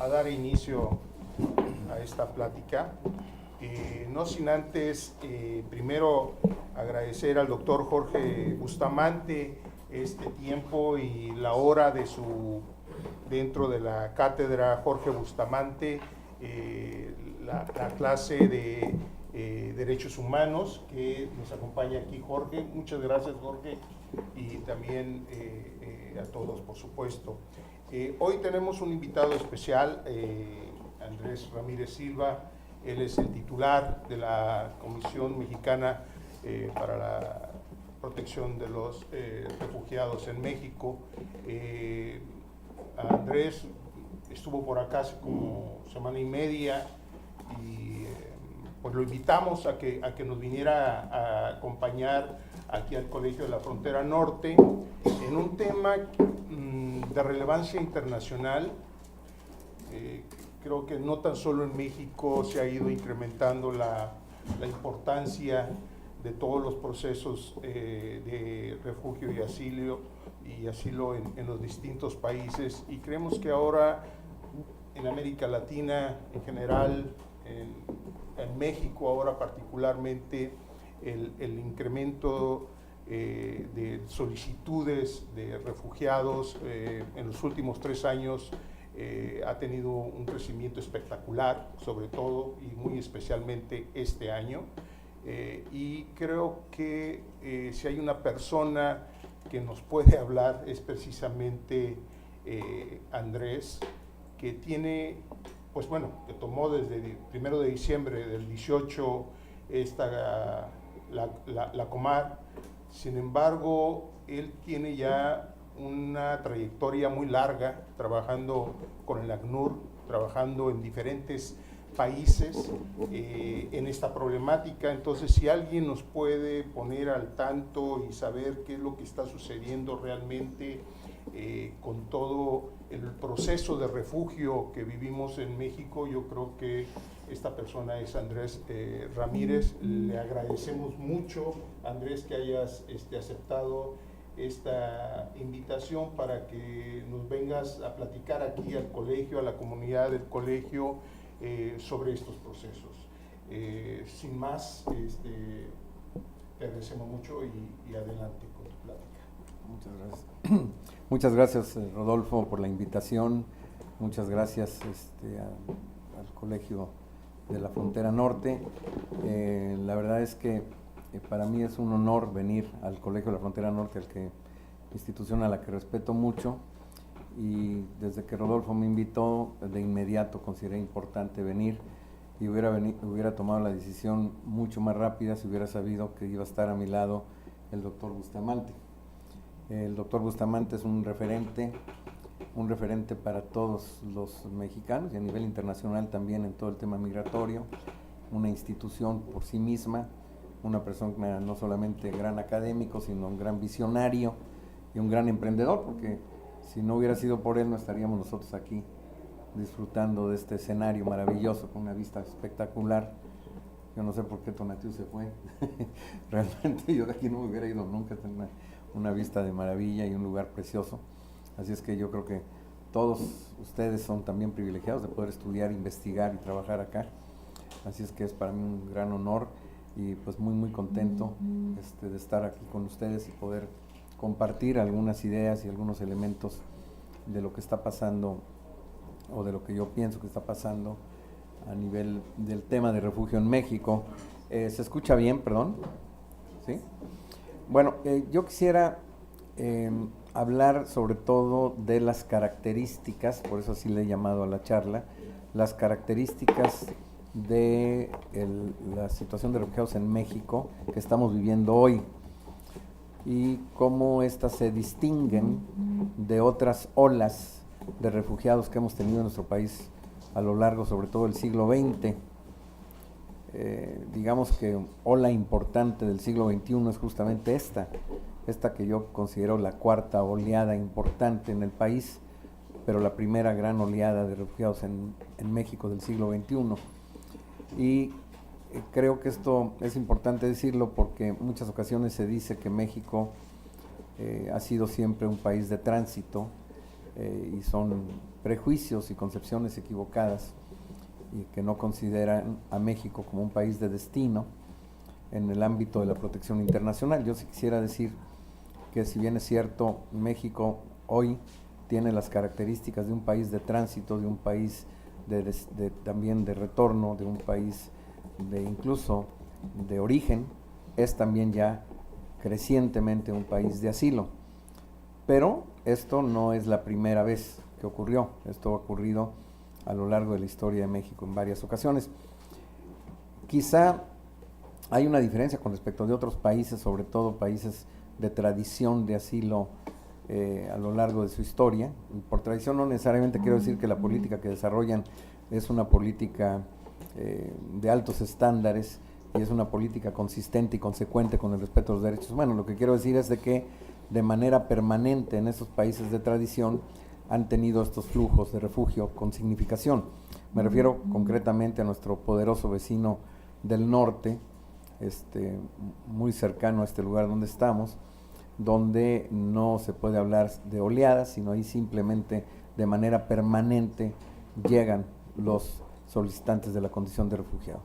a dar inicio a esta plática. No sin antes, primero agradecer al doctor Jorge Bustamante este tiempo y la hora de dentro de la cátedra Jorge Bustamante, la clase de Derechos Humanos que nos acompaña aquí Jorge. Muchas gracias, Jorge, y también a todos, por supuesto. Hoy tenemos un invitado especial, Andrés Ramírez Silva. Él es el titular de la Comisión Mexicana para la Protección de los Refugiados en México. Andrés estuvo por acá hace como semana y media y pues lo invitamos a que nos viniera a acompañar aquí al Colegio de la Frontera Norte en un tema de relevancia internacional. Creo que no tan solo en México se ha ido incrementando la importancia de todos los procesos de refugio y asilo en los distintos países, y creemos que ahora en América Latina en general, en México ahora particularmente, el incremento de solicitudes de refugiados en los últimos 3 años ha tenido un crecimiento espectacular, sobre todo y muy especialmente este año. Y creo que si hay una persona que nos puede hablar es precisamente Andrés, que tiene, pues bueno, que tomó desde el 1 de diciembre del 18 la Comar. Sin embargo, él tiene ya una trayectoria muy larga trabajando con el ACNUR, trabajando en diferentes países en esta problemática. Entonces, si alguien nos puede poner al tanto y saber qué es lo que está sucediendo realmente con todo el proceso de refugio que vivimos en México, yo creo que esta persona es Andrés Ramírez. Le agradecemos mucho, Andrés, que hayas aceptado esta invitación para que nos vengas a platicar aquí al colegio, a la comunidad del colegio, sobre estos procesos. Sin más, te agradecemos mucho y adelante con tu plática. Muchas gracias. Muchas gracias, Rodolfo, por la invitación. Muchas gracias al Colegio de la Frontera Norte. La verdad es que para mí es un honor venir al Colegio de la Frontera Norte, institución a la que respeto mucho, y desde que Rodolfo me invitó, de inmediato consideré importante venir, y hubiera tomado la decisión mucho más rápida si hubiera sabido que iba a estar a mi lado el doctor Bustamante. El doctor Bustamante es un referente para todos los mexicanos y a nivel internacional también en todo el tema migratorio, una institución por sí misma, una persona no solamente gran académico, sino un gran visionario y un gran emprendedor, porque si no hubiera sido por él no estaríamos nosotros aquí disfrutando de este escenario maravilloso con una vista espectacular. Yo no sé por qué Tonatiuh se fue. Realmente yo de aquí no me hubiera ido nunca. Tengo una vista de maravilla y un lugar precioso. Así es que yo creo que todos ustedes son también privilegiados de poder estudiar, investigar y trabajar acá. Así es que es para mí un gran honor y pues muy muy contento de estar aquí con ustedes y poder compartir algunas ideas y algunos elementos de lo que está pasando, o de lo que yo pienso que está pasando a nivel del tema de refugio en México. ¿Se escucha bien, perdón? ¿Sí? Bueno, yo quisiera hablar sobre todo de las características, por eso así le he llamado a la charla, las características de la situación de refugiados en México que estamos viviendo hoy, y cómo éstas se distinguen de otras olas de refugiados que hemos tenido en nuestro país a lo largo, sobre todo, del siglo XX. Digamos que ola importante del siglo XXI es justamente esta que yo considero la cuarta oleada importante en el país, pero la primera gran oleada de refugiados en México del siglo XXI. Y creo que esto es importante decirlo porque en muchas ocasiones se dice que México ha sido siempre un país de tránsito, y son prejuicios y concepciones equivocadas y que no consideran a México como un país de destino en el ámbito de la protección internacional. Yo sí quisiera decir que, si bien es cierto, México hoy tiene las características de un país de tránsito, de un país también de retorno, de un país incluso de origen, es también ya crecientemente un país de asilo. Pero esto no es la primera vez que ocurrió, esto ha ocurrido a lo largo de la historia de México en varias ocasiones. Quizá hay una diferencia con respecto de otros países, sobre todo países de tradición de asilo a lo largo de su historia. Y por tradición no necesariamente quiero decir que la política que desarrollan es una política de altos estándares y es una política consistente y consecuente con el respeto a los derechos humanos. Lo que quiero decir es de que de manera permanente en estos países de tradición han tenido estos flujos de refugio con significación. Me refiero concretamente a nuestro poderoso vecino del norte, muy cercano a este lugar donde estamos, donde no se puede hablar de oleadas, sino ahí simplemente de manera permanente llegan los solicitantes de la condición de refugiado.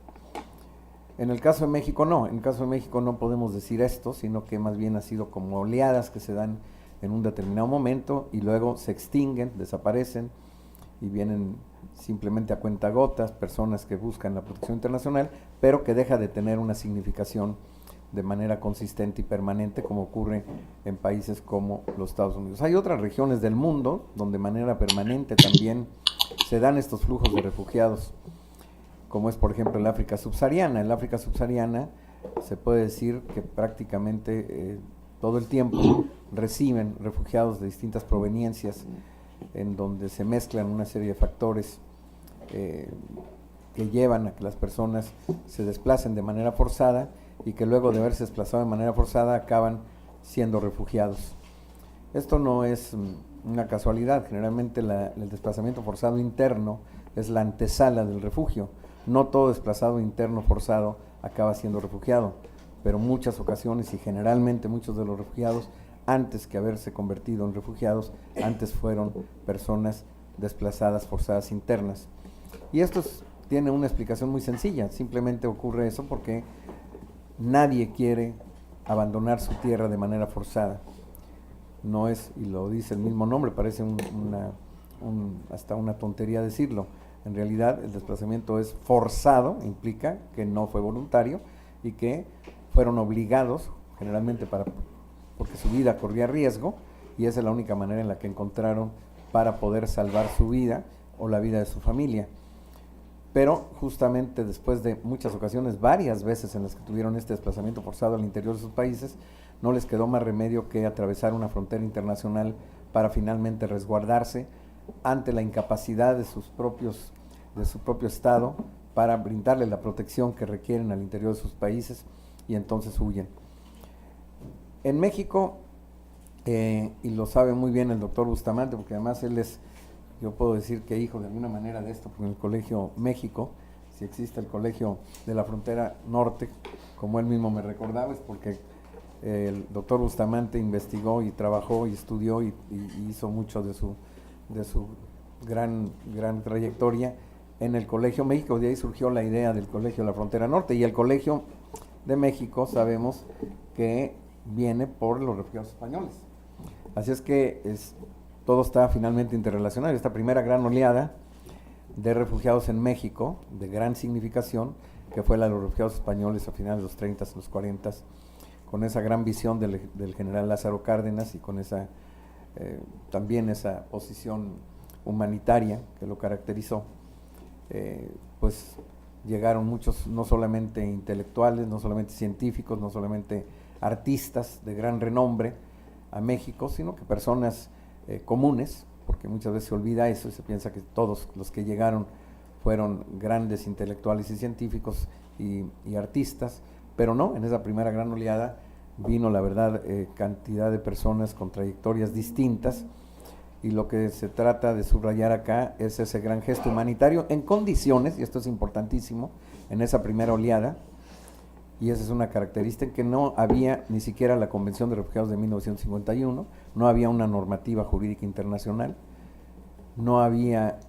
En el caso de México no, en el caso de México no podemos decir esto, sino que más bien ha sido como oleadas que se dan en un determinado momento y luego se extinguen, desaparecen y vienen simplemente a cuentagotas, personas que buscan la protección internacional, pero que deja de tener una significación de manera consistente y permanente, como ocurre en países como los Estados Unidos. Hay otras regiones del mundo donde de manera permanente también se dan estos flujos de refugiados, como es por ejemplo el África subsahariana. En el África subsahariana se puede decir que prácticamente todo el tiempo reciben refugiados de distintas proveniencias, en donde se mezclan una serie de factores que llevan a que las personas se desplacen de manera forzada y que luego de haberse desplazado de manera forzada acaban siendo refugiados. Esto no es una casualidad. Generalmente el desplazamiento forzado interno es la antesala del refugio. No todo desplazado interno forzado acaba siendo refugiado, pero muchas ocasiones y generalmente muchos de los refugiados, antes que haberse convertido en refugiados, antes fueron personas desplazadas forzadas internas. Y esto tiene una explicación muy sencilla. Simplemente ocurre eso porque nadie quiere abandonar su tierra de manera forzada. No es, y lo dice el mismo nombre, parece hasta una tontería decirlo. En realidad el desplazamiento es forzado, implica que no fue voluntario y que fueron obligados, generalmente porque su vida corría riesgo, y esa es la única manera en la que encontraron para poder salvar su vida o la vida de su familia. Pero justamente después de muchas ocasiones, varias veces en las que tuvieron este desplazamiento forzado al interior de sus países, no les quedó más remedio que atravesar una frontera internacional para finalmente resguardarse ante la incapacidad de su propio Estado para brindarle la protección que requieren al interior de sus países, y entonces huyen. En México, y lo sabe muy bien el doctor Bustamante, porque además él es, yo puedo decir que hijo de alguna manera de esto, porque en el Colegio México, si existe el Colegio de la Frontera Norte, como él mismo me recordaba, es porque el doctor Bustamante investigó y trabajó y estudió y hizo mucho de su gran trayectoria en el Colegio México. De ahí surgió la idea del Colegio de la Frontera Norte, y el Colegio de México sabemos que viene por los refugiados españoles. Así es que todo está finalmente interrelacionado. Esta primera gran oleada de refugiados en México, de gran significación, que fue la de los refugiados españoles a finales de los 30, los 40, con esa gran visión del general Lázaro Cárdenas y con también esa posición humanitaria que lo caracterizó, pues llegaron muchos, no solamente intelectuales, no solamente científicos, no solamente artistas de gran renombre a México, sino que personas comunes, porque muchas veces se olvida eso y se piensa que todos los que llegaron fueron grandes intelectuales y científicos y artistas, pero no, en esa primera gran oleada vino, la verdad, cantidad de personas con trayectorias distintas, y lo que se trata de subrayar acá es ese gran gesto humanitario en condiciones, y esto es importantísimo, en esa primera oleada, y esa es una característica, que no había ni siquiera la Convención de Refugiados de 1951, no había una normativa jurídica internacional, no había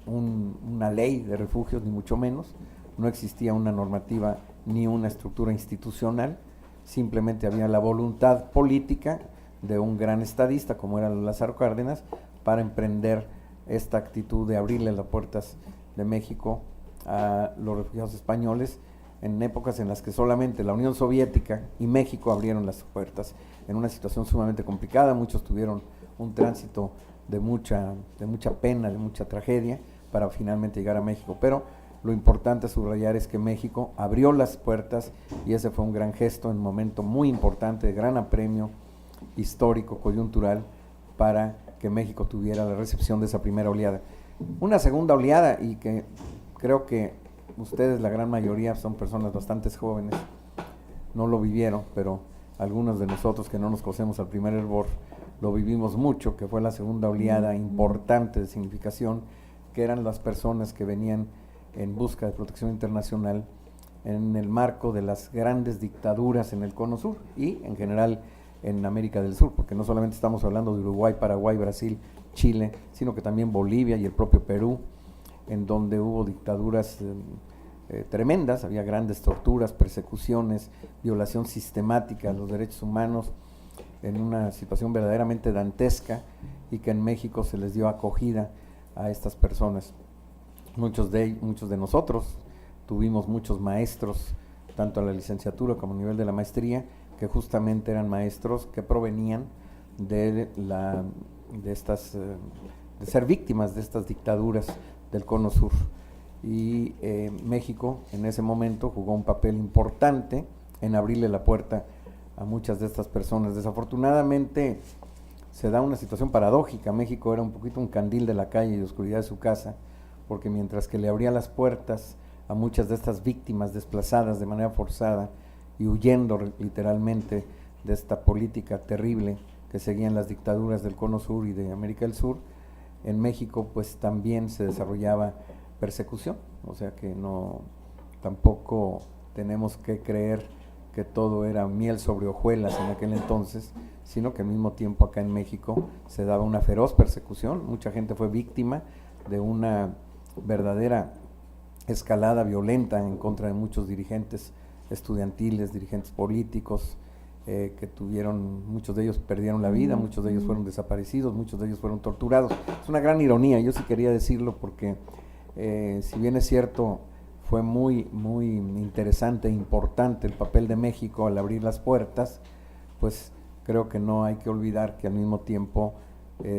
una ley de refugios, ni mucho menos, no existía una normativa ni una estructura institucional, simplemente había la voluntad política de un gran estadista como era Lázaro Cárdenas para emprender esta actitud de abrirle las puertas de México a los refugiados españoles en épocas en las que solamente la Unión Soviética y México abrieron las puertas, en una situación sumamente complicada. Muchos tuvieron un tránsito de mucha pena, de mucha tragedia, para finalmente llegar a México, pero lo importante a subrayar es que México abrió las puertas y ese fue un gran gesto, un momento muy importante, de gran apremio histórico, coyuntural, para que México tuviera la recepción de esa primera oleada. Una segunda oleada, y que creo que ustedes, la gran mayoría, son personas bastante jóvenes, no lo vivieron, pero algunos de nosotros que no nos conocemos al primer hervor, lo vivimos mucho, que fue la segunda oleada importante de significación, que eran las personas que venían en busca de protección internacional en el marco de las grandes dictaduras en el Cono Sur y en general en América del Sur, porque no solamente estamos hablando de Uruguay, Paraguay, Brasil, Chile, sino que también Bolivia y el propio Perú, en donde hubo dictaduras tremendas, había grandes torturas, persecuciones, violación sistemática de los derechos humanos, en una situación verdaderamente dantesca, y que en México se les dio acogida a estas personas. Muchos de nosotros tuvimos muchos maestros, tanto a la licenciatura como a nivel de la maestría, que justamente eran maestros que provenían de ser víctimas de estas dictaduras del Cono Sur. Y México en ese momento jugó un papel importante en abrirle la puerta a muchas de estas personas. Desafortunadamente se da una situación paradójica. México era un poquito un candil de la calle y de oscuridad de su casa, porque mientras que le abría las puertas a muchas de estas víctimas desplazadas de manera forzada y huyendo literalmente de esta política terrible que seguían las dictaduras del Cono Sur y de América del Sur, en México pues también se desarrollaba persecución, o sea que tampoco tenemos que creer que todo era miel sobre hojuelas en aquel entonces, sino que al mismo tiempo acá en México se daba una feroz persecución. Mucha gente fue víctima de una verdadera escalada violenta en contra de muchos dirigentes estudiantiles, dirigentes políticos, muchos de ellos perdieron la vida, muchos de ellos fueron desaparecidos, muchos de ellos fueron torturados. Es una gran ironía, yo sí quería decirlo porque si bien es cierto, fue muy interesante e importante el papel de México al abrir las puertas, pues creo que no hay que olvidar que al mismo tiempo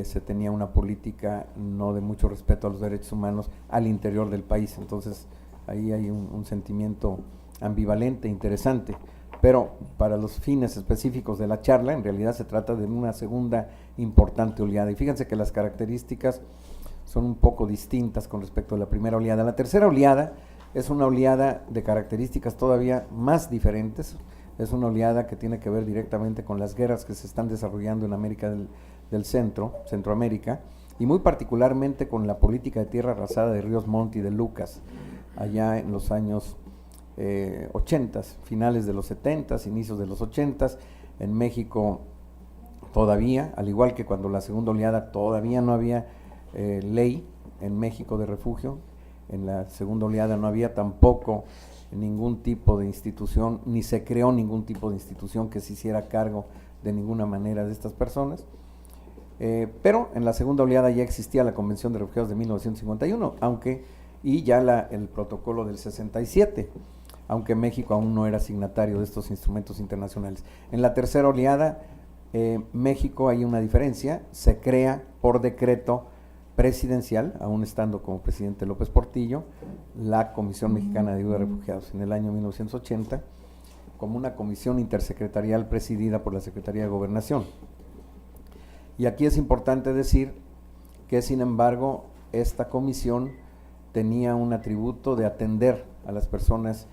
se tenía una política no de mucho respeto a los derechos humanos al interior del país. Entonces ahí hay un sentimiento ambivalente, interesante, pero para los fines específicos de la charla, en realidad se trata de una segunda importante oleada. Y fíjense que las características son un poco distintas con respecto a la primera oleada. La tercera oleada es una oleada de características todavía más diferentes. Es una oleada que tiene que ver directamente con las guerras que se están desarrollando en América del Centro, Centroamérica, y muy particularmente con la política de tierra arrasada de Ríos Montt y de Lucas, allá en los años 80, finales de los 70, inicios de los 80, en México todavía, al igual que cuando la segunda oleada todavía no había ley en México de refugio, en la segunda oleada no había tampoco ningún tipo de institución, ni se creó ningún tipo de institución que se hiciera cargo de ninguna manera de estas personas, pero en la segunda oleada ya existía la Convención de Refugiados de 1951, y ya el protocolo del 67, aunque México aún no era signatario de estos instrumentos internacionales. En la tercera oleada, México, hay una diferencia, se crea por decreto presidencial, aún estando como presidente López Portillo, la Comisión Mexicana de Ayuda a Refugiados en el año 1980, como una comisión intersecretarial presidida por la Secretaría de Gobernación. Y aquí es importante decir que, sin embargo, esta comisión tenía un atributo de atender a las personas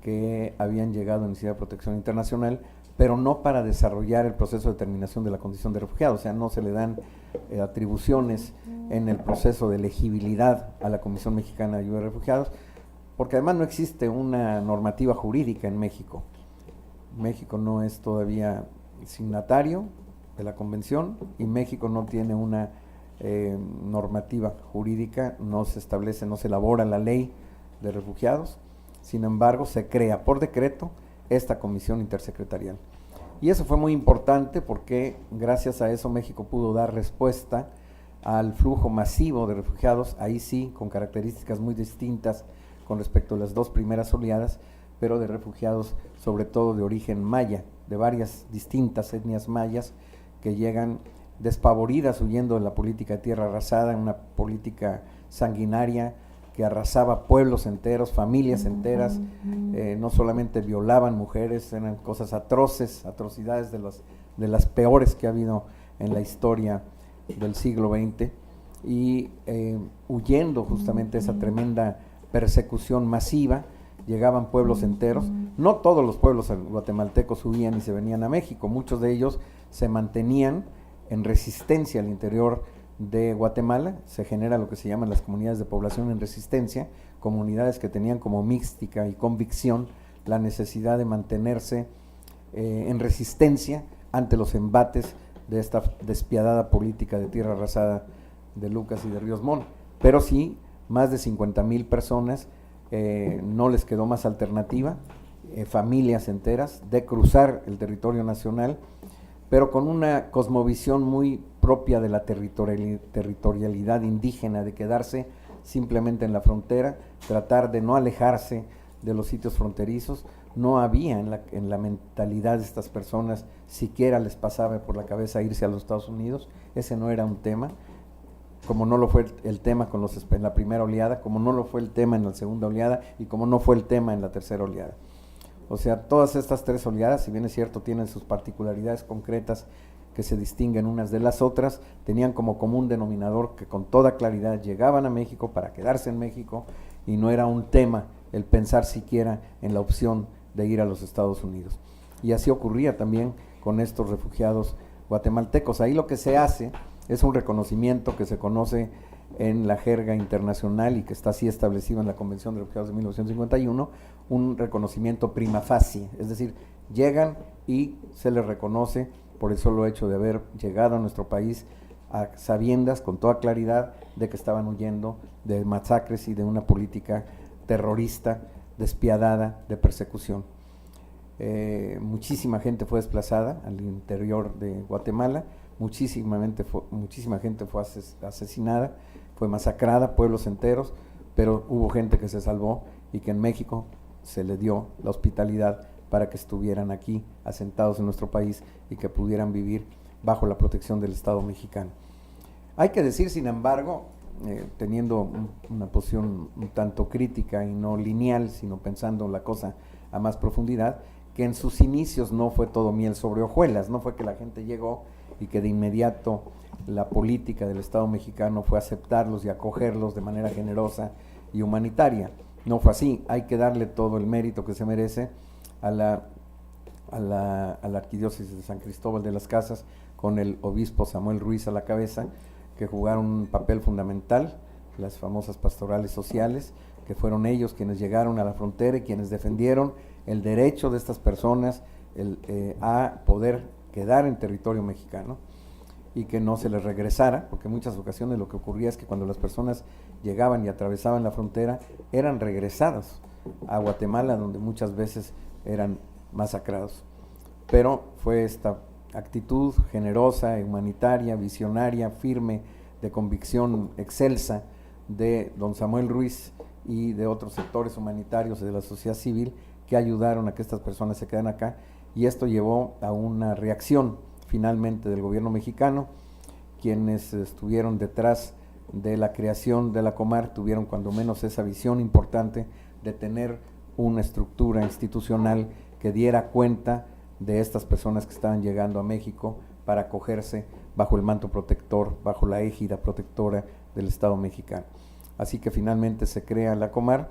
que habían llegado en necesidad de protección internacional, pero no para desarrollar el proceso de determinación de la condición de refugiado. O sea, no se le dan atribuciones en el proceso de elegibilidad a la Comisión Mexicana de Ayuda a Refugiados, porque además no existe una normativa jurídica en México. México no es todavía signatario de la convención y México no tiene una normativa jurídica, no se establece, no se elabora la ley de refugiados. Sin embargo, se crea por decreto esta comisión intersecretarial. Y eso fue muy importante porque gracias a eso México pudo dar respuesta al flujo masivo de refugiados, ahí sí, con características muy distintas con respecto a las dos primeras oleadas, pero de refugiados sobre todo de origen maya, de varias distintas etnias mayas que llegan despavoridas huyendo de la política de tierra arrasada, una política sanguinaria que arrasaba pueblos enteros, familias enteras, no solamente violaban mujeres, eran cosas atroces, atrocidades de las peores que ha habido en la historia del siglo XX, y huyendo justamente de esa tremenda persecución masiva, llegaban pueblos enteros. No todos los pueblos guatemaltecos huían y se venían a México, muchos de ellos se mantenían en resistencia al interior de Guatemala. Se genera lo que se llaman las comunidades de población en resistencia, comunidades que tenían como mística y convicción la necesidad de mantenerse en resistencia ante los embates de esta despiadada política de tierra arrasada de Lucas y de Ríos Montt. Pero sí, más de 50,000 personas, no les quedó más alternativa, familias enteras, de cruzar el territorio nacional, pero con una cosmovisión muy propia de la territorialidad indígena, de quedarse simplemente en la frontera, tratar de no alejarse de los sitios fronterizos. No había en la mentalidad de estas personas, siquiera les pasaba por la cabeza irse a los Estados Unidos. Ese no era un tema, como no lo fue el tema en la primera oleada, como no lo fue el tema en la segunda oleada y como no fue el tema en la tercera oleada. O sea, todas estas tres oleadas, si bien es cierto, tienen sus particularidades concretas que se distinguen unas de las otras, tenían como común denominador que con toda claridad llegaban a México para quedarse en México, y no era un tema el pensar siquiera en la opción de ir a los Estados Unidos. Y así ocurría también con estos refugiados guatemaltecos. Ahí lo que se hace es un reconocimiento que se conoce en la jerga internacional y que está así establecido en la Convención de Refugiados de 1951, un reconocimiento prima facie, es decir, llegan y se les reconoce por el solo hecho de haber llegado a nuestro país a sabiendas, con toda claridad, de que estaban huyendo de masacres y de una política terrorista, despiadada, de persecución. Muchísima gente fue desplazada al interior de Guatemala, muchísima gente fue asesinada, fue masacrada, pueblos enteros, pero hubo gente que se salvó y que en México se le dio la hospitalidad para que estuvieran aquí asentados en nuestro país y que pudieran vivir bajo la protección del Estado mexicano. Hay que decir, sin embargo, teniendo una posición un tanto crítica y no lineal, sino pensando la cosa a más profundidad, que en sus inicios no fue todo miel sobre hojuelas, no fue que la gente llegó y que de inmediato la política del Estado mexicano fue aceptarlos y acogerlos de manera generosa y humanitaria. No fue así. Hay que darle todo el mérito que se merece a la Arquidiócesis de San Cristóbal de las Casas, con el obispo Samuel Ruiz a la cabeza, que jugaron un papel fundamental, las famosas pastorales sociales, que fueron ellos quienes llegaron a la frontera y quienes defendieron el derecho de estas personas a poder quedar en territorio mexicano y que no se les regresara, porque en muchas ocasiones lo que ocurría es que cuando las personas llegaban y atravesaban la frontera, eran regresadas a Guatemala, donde muchas veces eran masacrados. Pero fue esta actitud generosa, humanitaria, visionaria, firme, de convicción excelsa de don Samuel Ruiz y de otros sectores humanitarios de la sociedad civil que ayudaron a que estas personas se quedaran acá, y esto llevó a una reacción finalmente del gobierno mexicano. Quienes estuvieron detrás de la creación de la Comar tuvieron cuando menos esa visión importante de tener una estructura institucional que diera cuenta de estas personas que estaban llegando a México para acogerse bajo el manto protector, bajo la égida protectora del Estado mexicano. Así que finalmente se crea la Comar,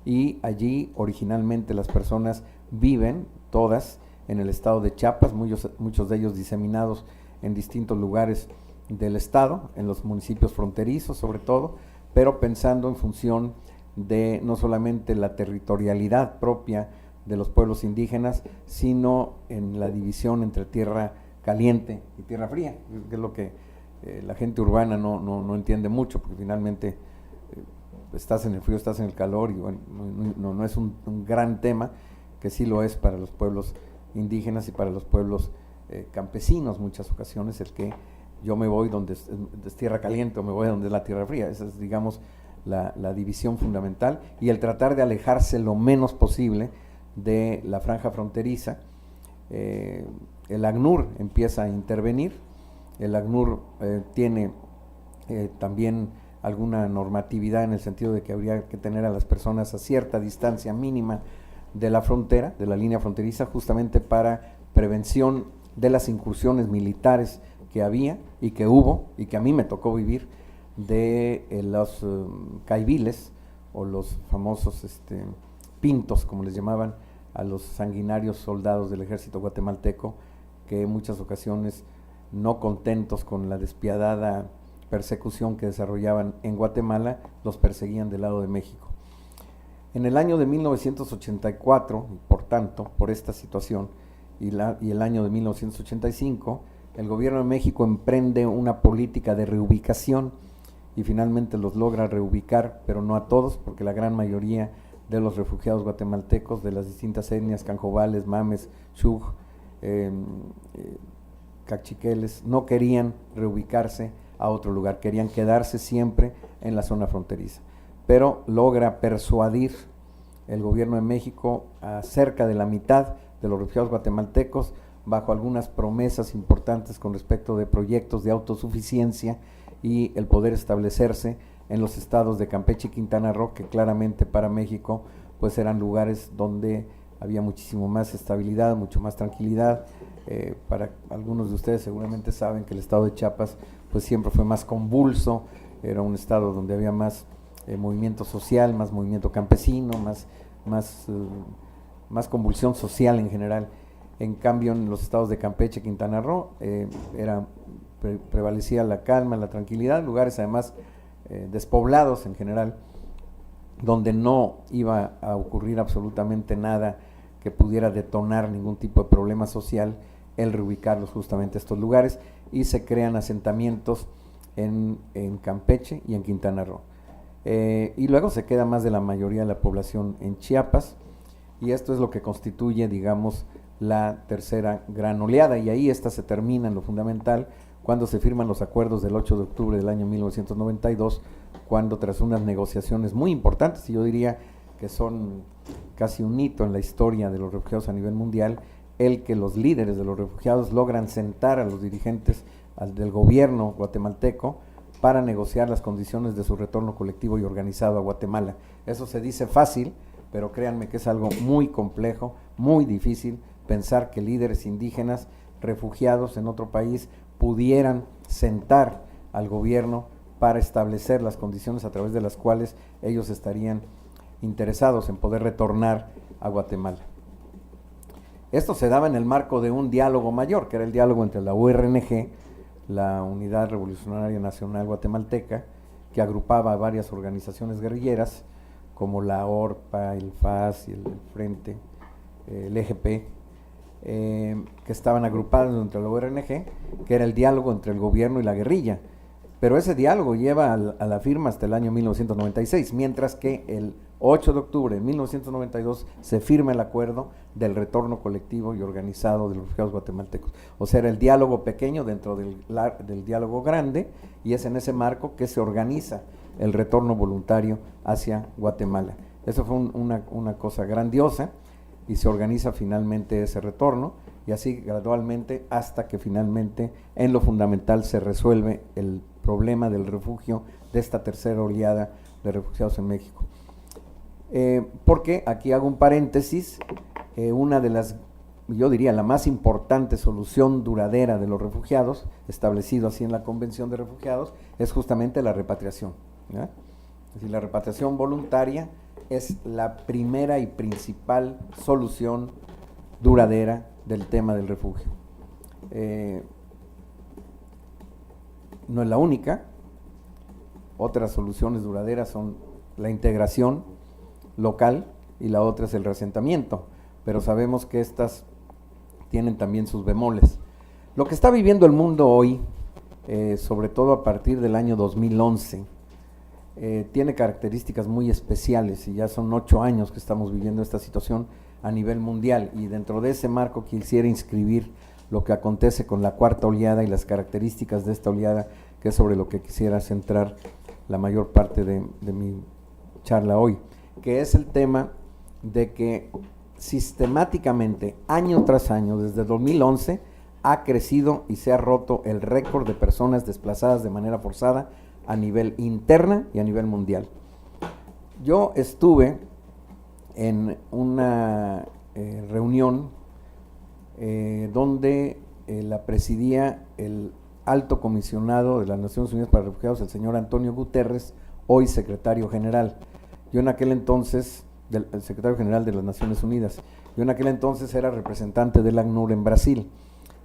y allí originalmente las personas viven todas en el estado de Chiapas, muchos de ellos diseminados en distintos lugares del estado, en los municipios fronterizos sobre todo, pero pensando en función de no solamente la territorialidad propia de los pueblos indígenas, sino en la división entre tierra caliente y tierra fría, que es lo que la gente urbana no entiende mucho, porque finalmente estás en el frío, estás en el calor, y bueno, no es un gran tema, que sí lo es para los pueblos indígenas y para los pueblos campesinos, muchas ocasiones, el que yo me voy donde es tierra caliente o me voy donde es la tierra fría. Esa es, digamos, la división fundamental, y el tratar de alejarse lo menos posible de la franja fronteriza. El ACNUR empieza a intervenir. El ACNUR tiene también alguna normatividad en el sentido de que habría que tener a las personas a cierta distancia mínima de la frontera, de la línea fronteriza, justamente para prevención de las incursiones militares que había y que hubo y que a mí me tocó vivir, de los caiviles, o los famosos pintos, como les llamaban a los sanguinarios soldados del ejército guatemalteco, que en muchas ocasiones, no contentos con la despiadada persecución que desarrollaban en Guatemala, los perseguían del lado de México. En el año de 1984, por tanto, por esta situación, y el año de 1985, el gobierno de México emprende una política de reubicación, y finalmente los logra reubicar, pero no a todos, porque la gran mayoría de los refugiados guatemaltecos de las distintas etnias, canjobales, mames, xug, cachiqueles, no querían reubicarse a otro lugar, querían quedarse siempre en la zona fronteriza. Pero logra persuadir el gobierno de México a cerca de la mitad de los refugiados guatemaltecos, bajo algunas promesas importantes con respecto de proyectos de autosuficiencia y el poder establecerse en los estados de Campeche y Quintana Roo, que claramente para México pues eran lugares donde había muchísimo más estabilidad, mucho más tranquilidad. Para algunos de ustedes seguramente saben que el estado de Chiapas pues siempre fue más convulso, era un estado donde había más movimiento social, más movimiento campesino, más convulsión social en general. En cambio, en los estados de Campeche, Quintana Roo, prevalecía la calma, la tranquilidad, lugares además despoblados en general, donde no iba a ocurrir absolutamente nada que pudiera detonar ningún tipo de problema social, el reubicarlos justamente a estos lugares, y se crean asentamientos en Campeche y en Quintana Roo. Y luego se queda más de la mayoría de la población en Chiapas, y esto es lo que constituye, digamos, la tercera gran oleada, y ahí esta se termina en lo fundamental cuando se firman los acuerdos del 8 de octubre del año 1992, cuando tras unas negociaciones muy importantes, y yo diría que son casi un hito en la historia de los refugiados a nivel mundial, el que los líderes de los refugiados logran sentar a los dirigentes del gobierno guatemalteco para negociar las condiciones de su retorno colectivo y organizado a Guatemala. Eso se dice fácil, pero créanme que es algo muy complejo, muy difícil, pensar que líderes indígenas refugiados en otro país pudieran sentar al gobierno para establecer las condiciones a través de las cuales ellos estarían interesados en poder retornar a Guatemala. Esto se daba en el marco de un diálogo mayor, que era el diálogo entre la URNG, la Unidad Revolucionaria Nacional Guatemalteca, que agrupaba a varias organizaciones guerrilleras, como la ORPA, el FAS y el Frente, el EGP, que estaban agrupados entre la URNG, que era el diálogo entre el gobierno y la guerrilla. Pero ese diálogo lleva a la firma hasta el año 1996, mientras que el 8 de octubre de 1992 se firma el acuerdo del retorno colectivo y organizado de los refugiados guatemaltecos. O sea, era el diálogo pequeño dentro del diálogo grande, y es en ese marco que se organiza el retorno voluntario hacia Guatemala. Eso fue una cosa grandiosa, y se organiza finalmente ese retorno, y así gradualmente hasta que finalmente en lo fundamental se resuelve el problema del refugio de esta tercera oleada de refugiados en México. Porque aquí hago un paréntesis, una de las, yo diría, la más importante solución duradera de los refugiados, establecido así en la Convención de Refugiados, es justamente la repatriación, ¿ya? Es decir, la repatriación voluntaria es la primera y principal solución duradera del tema del refugio. No es la única. Otras soluciones duraderas son la integración local y la otra es el reasentamiento, pero sabemos que estas tienen también sus bemoles. Lo que está viviendo el mundo hoy sobre todo a partir del año 2011. Tiene características muy especiales y ya son 8 años que estamos viviendo esta situación a nivel mundial, y dentro de ese marco quisiera inscribir lo que acontece con la cuarta oleada y las características de esta oleada, que es sobre lo que quisiera centrar la mayor parte de mi charla hoy, que es el tema de que sistemáticamente, año tras año, desde 2011, ha crecido y se ha roto el récord de personas desplazadas de manera forzada a nivel interna y a nivel mundial. Yo estuve en una reunión donde la presidía el alto comisionado de las Naciones Unidas para Refugiados, el señor Antonio Guterres, hoy secretario general. Yo en aquel entonces, el secretario general de las Naciones Unidas, yo en aquel entonces era representante del ACNUR en Brasil,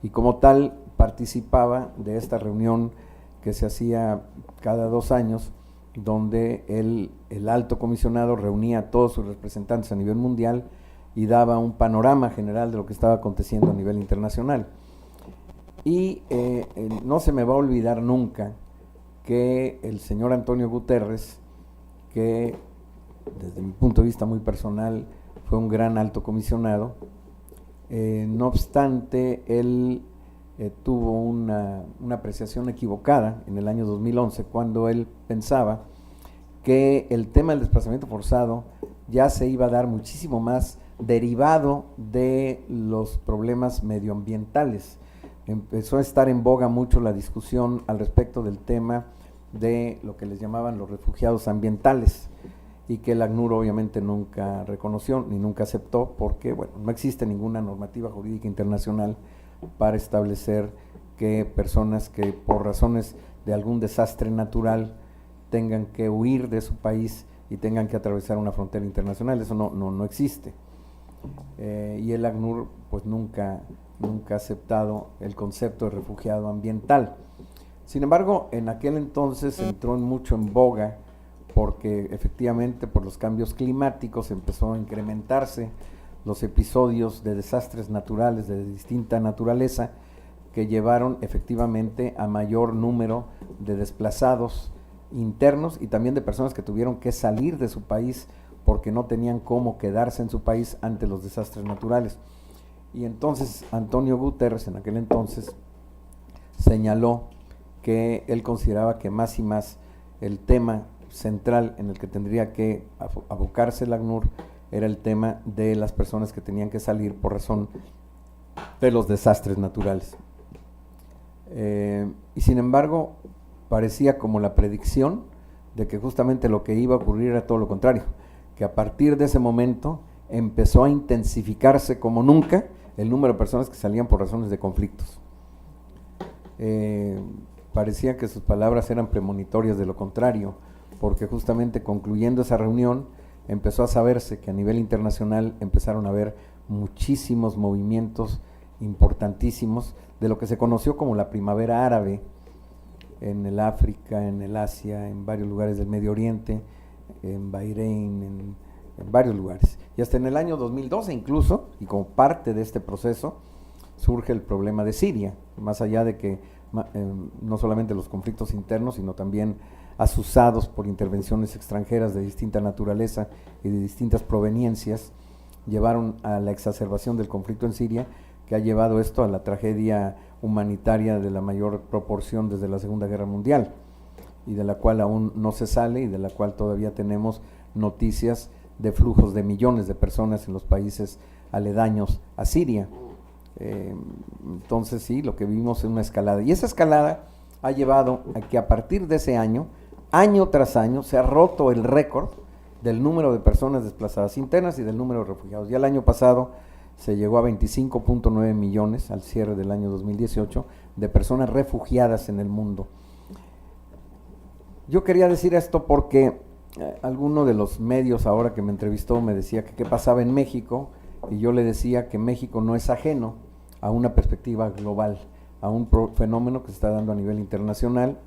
y como tal participaba de esta reunión que se hacía cada 2 años, donde el alto comisionado reunía a todos sus representantes a nivel mundial y daba un panorama general de lo que estaba aconteciendo a nivel internacional. Y no se me va a olvidar nunca que el señor Antonio Guterres, que desde mi punto de vista muy personal fue un gran alto comisionado, no obstante, él tuvo una apreciación equivocada en el año 2011, cuando él pensaba que el tema del desplazamiento forzado ya se iba a dar muchísimo más derivado de los problemas medioambientales. Empezó a estar en boga mucho la discusión al respecto del tema de lo que les llamaban los refugiados ambientales, y que el ACNUR obviamente nunca reconoció ni nunca aceptó, porque bueno, no existe ninguna normativa jurídica internacional para establecer que personas que por razones de algún desastre natural tengan que huir de su país y tengan que atravesar una frontera internacional. Eso no existe. Y el ACNUR pues nunca ha aceptado el concepto de refugiado ambiental. Sin embargo, en aquel entonces entró mucho en boga, porque efectivamente por los cambios climáticos empezó a incrementarse los episodios de desastres naturales de distinta naturaleza, que llevaron efectivamente a mayor número de desplazados internos y también de personas que tuvieron que salir de su país porque no tenían cómo quedarse en su país ante los desastres naturales. Y entonces Antonio Guterres en aquel entonces señaló que él consideraba que más y más el tema central en el que tendría que abocarse el ACNUR era el tema de las personas que tenían que salir por razón de los desastres naturales. Y sin embargo, parecía como la predicción de que justamente lo que iba a ocurrir era todo lo contrario, que a partir de ese momento empezó a intensificarse como nunca el número de personas que salían por razones de conflictos. Parecía que sus palabras eran premonitorias de lo contrario, porque justamente concluyendo esa reunión empezó a saberse que a nivel internacional empezaron a haber muchísimos movimientos importantísimos de lo que se conoció como la primavera árabe en el África, en el Asia, en varios lugares del Medio Oriente, en Bahrein, en varios lugares. Y hasta en el año 2012 incluso, y como parte de este proceso, surge el problema de Siria, más allá de que no solamente los conflictos internos, sino también asusados por intervenciones extranjeras de distinta naturaleza y de distintas proveniencias, llevaron a la exacerbación del conflicto en Siria, que ha llevado esto a la tragedia humanitaria de la mayor proporción desde la Segunda Guerra Mundial, y de la cual aún no se sale, y de la cual todavía tenemos noticias de flujos de millones de personas en los países aledaños a Siria. Entonces sí, lo que vimos es una escalada, y esa escalada ha llevado a que a partir de ese año tras año, se ha roto el récord del número de personas desplazadas internas y del número de refugiados. Ya el año pasado se llegó a 25.9 millones al cierre del año 2018 de personas refugiadas en el mundo. Yo quería decir esto porque alguno de los medios ahora que me entrevistó me decía que qué pasaba en México, y yo le decía que México no es ajeno a una perspectiva global, a un fenómeno que se está dando a nivel internacional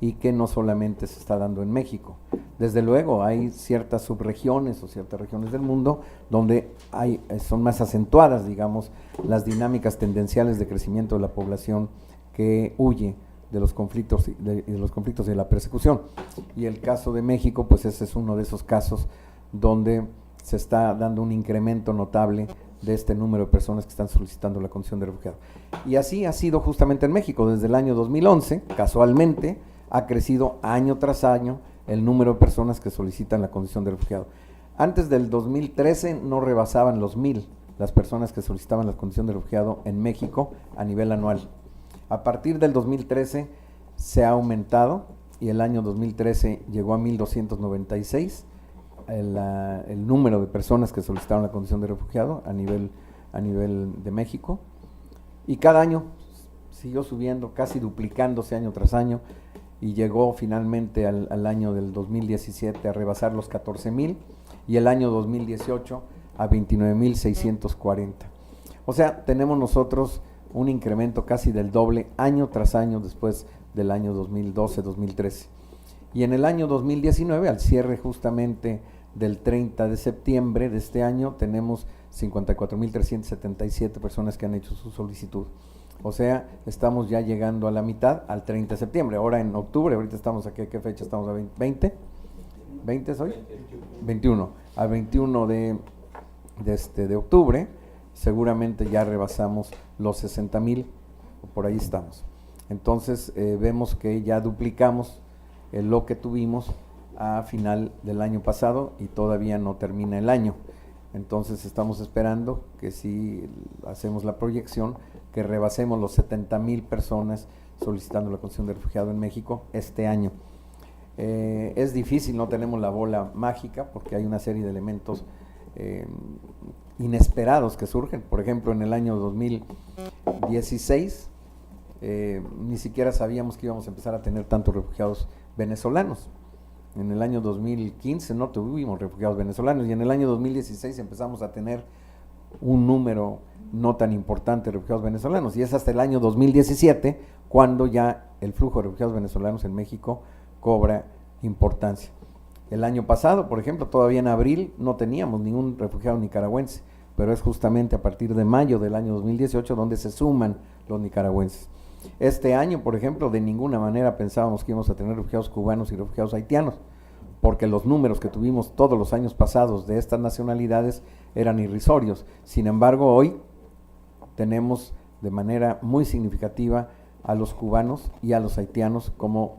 y que no solamente se está dando en México. Desde luego hay ciertas subregiones o ciertas regiones del mundo donde son más acentuadas, digamos, las dinámicas tendenciales de crecimiento de la población que huye de los conflictos y de la persecución. Y el caso de México, pues ese es uno de esos casos donde se está dando un incremento notable de este número de personas que están solicitando la condición de refugiado. Y así ha sido justamente en México. Desde el año 2011, casualmente, ha crecido año tras año el número de personas que solicitan la condición de refugiado. Antes del 2013 no rebasaban los 1,000 las personas que solicitaban la condición de refugiado en México a nivel anual. A partir del 2013 se ha aumentado y el año 2013 llegó a 1,296 el número de personas que solicitaron la condición de refugiado a nivel de México, y cada año siguió subiendo, casi duplicándose año tras año, y llegó finalmente al año del 2017 a rebasar los 14,000 y el año 2018 a 29,640. O sea, tenemos nosotros un incremento casi del doble año tras año después del año 2012-2013. Y en el año 2019, al cierre justamente del 30 de septiembre de este año, tenemos 54,377 personas que han hecho su solicitud. O sea, estamos ya llegando a la mitad, al 30 de septiembre. Ahora en octubre, ahorita estamos aquí, ¿a qué fecha estamos? ¿A 20? ¿20 es hoy? 21. A 21 de octubre, seguramente ya rebasamos los 60,000, por ahí estamos. Entonces, vemos que ya duplicamos lo que tuvimos a final del año pasado y todavía no termina el año. Entonces estamos esperando que si hacemos la proyección, que rebasemos los 70,000 personas solicitando la condición de refugiado en México este año. Es difícil, no tenemos la bola mágica porque hay una serie de elementos inesperados que surgen. Por ejemplo, en el año 2016 ni siquiera sabíamos que íbamos a empezar a tener tantos refugiados venezolanos. En el año 2015 no tuvimos refugiados venezolanos y en el año 2016 empezamos a tener un número no tan importante de refugiados venezolanos, y es hasta el año 2017 cuando ya el flujo de refugiados venezolanos en México cobra importancia. El año pasado, por ejemplo, todavía en abril no teníamos ningún refugiado nicaragüense, pero es justamente a partir de mayo del año 2018 donde se suman los nicaragüenses. Este año, por ejemplo, de ninguna manera pensábamos que íbamos a tener refugiados cubanos y refugiados haitianos, porque los números que tuvimos todos los años pasados de estas nacionalidades eran irrisorios. Sin embargo, hoy tenemos de manera muy significativa a los cubanos y a los haitianos como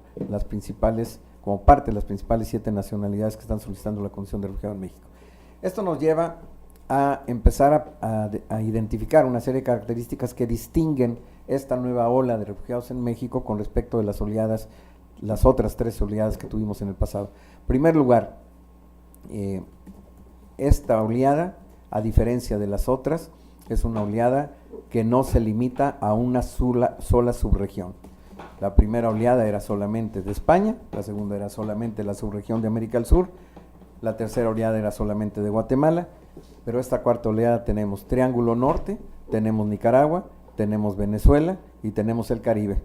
parte de las principales 7 nacionalidades que están solicitando la condición de refugiado en México. Esto nos lleva a empezar a identificar una serie de características que distinguen esta nueva ola de refugiados en México con respecto de las otras 3 oleadas que tuvimos en el pasado. En primer lugar, esta oleada, a diferencia de las otras, es una oleada que no se limita a una sola subregión. La primera oleada era solamente de España, la segunda era solamente la subregión de América del Sur, la tercera oleada era solamente de Guatemala, pero esta cuarta oleada tenemos Triángulo Norte, tenemos Nicaragua, tenemos Venezuela y tenemos el Caribe.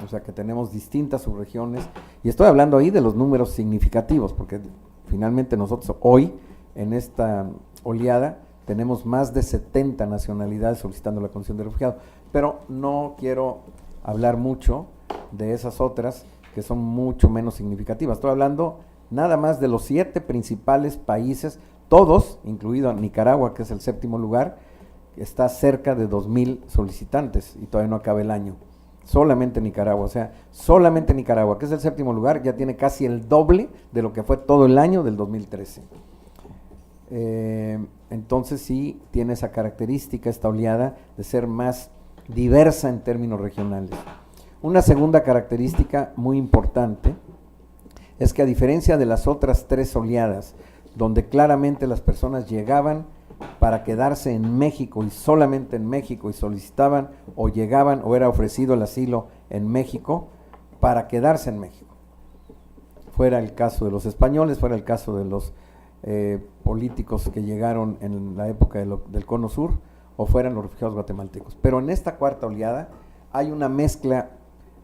O sea que tenemos distintas subregiones, y estoy hablando ahí de los números significativos, porque finalmente nosotros hoy en esta oleada tenemos más de 70 nacionalidades solicitando la condición de refugiado, pero no quiero hablar mucho de esas otras que son mucho menos significativas. Estoy hablando nada más de los 7 principales países, todos, incluido Nicaragua, que es el 7º lugar, está cerca de 2,000 solicitantes y todavía no acaba el año. Solamente Nicaragua, o sea, solamente Nicaragua, que es el 7º lugar, ya tiene casi el doble de lo que fue todo el año del 2013. Entonces sí tiene esa característica esta oleada de ser más diversa en términos regionales. Una segunda característica muy importante es que, a diferencia de las otras 3 oleadas, donde claramente las personas llegaban para quedarse en México y solamente en México, y solicitaban o llegaban o era ofrecido el asilo en México para quedarse en México, fuera el caso de los españoles, fuera el caso de los políticos que llegaron en la época del Cono Sur, o fueran los refugiados guatemaltecos. Pero en esta cuarta oleada hay una mezcla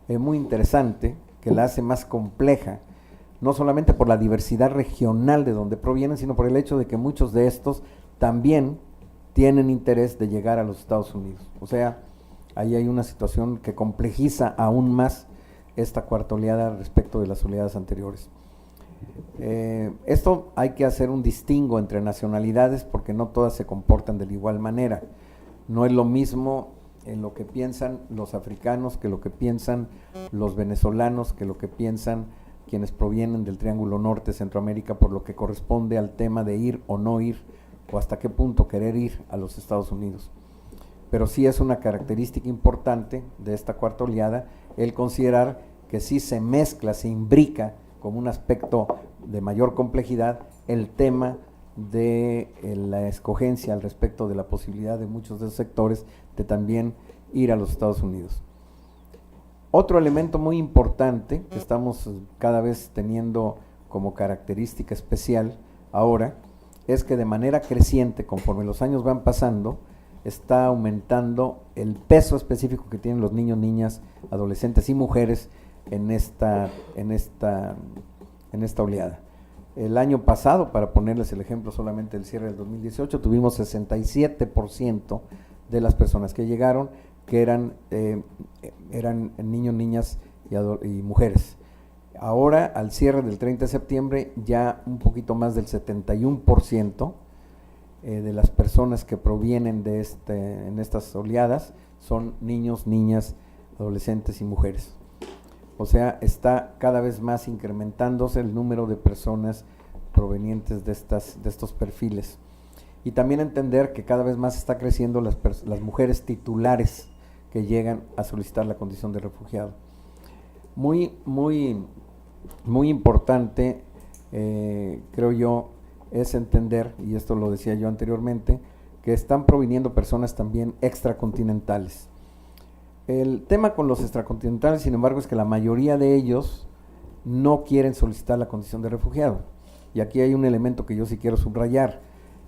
muy interesante que la hace más compleja, no solamente por la diversidad regional de donde provienen, sino por el hecho de que muchos de estos también tienen interés de llegar a los Estados Unidos. O sea, ahí hay una situación que complejiza aún más esta cuarta oleada respecto de las oleadas anteriores. Esto hay que hacer un distingo entre nacionalidades porque no todas se comportan de la igual manera. No es lo mismo en lo que piensan los africanos que lo que piensan los venezolanos, que lo que piensan quienes provienen del Triángulo Norte, Centroamérica, por lo que corresponde al tema de ir o no ir, o hasta qué punto querer ir a los Estados Unidos. Pero sí es una característica importante de esta cuarta oleada el considerar que sí se mezcla, se imbrica como un aspecto de mayor complejidad el tema de la escogencia al respecto de la posibilidad de muchos de esos sectores de también ir a los Estados Unidos. Otro elemento muy importante que estamos cada vez teniendo como característica especial ahora es que de manera creciente, conforme los años van pasando, está aumentando el peso específico que tienen los niños, niñas, adolescentes y mujeres en esta oleada. El año pasado, para ponerles el ejemplo solamente del cierre del 2018, tuvimos 67% de las personas que llegaron que eran niños, niñas y mujeres. Ahora, al cierre del 30 de septiembre, ya un poquito más del 71% de las personas que provienen en estas oleadas son niños, niñas, adolescentes y mujeres. O sea, está cada vez más incrementándose el número de personas provenientes de estos perfiles. Y también entender que cada vez más está creciendo las mujeres titulares que llegan a solicitar la condición de refugiado. Muy importante, creo yo, es entender, y esto lo decía yo anteriormente, que están proviniendo personas también extracontinentales. El tema con los extracontinentales, sin embargo, es que la mayoría de ellos no quieren solicitar la condición de refugiado. Y aquí hay un elemento que yo sí quiero subrayar.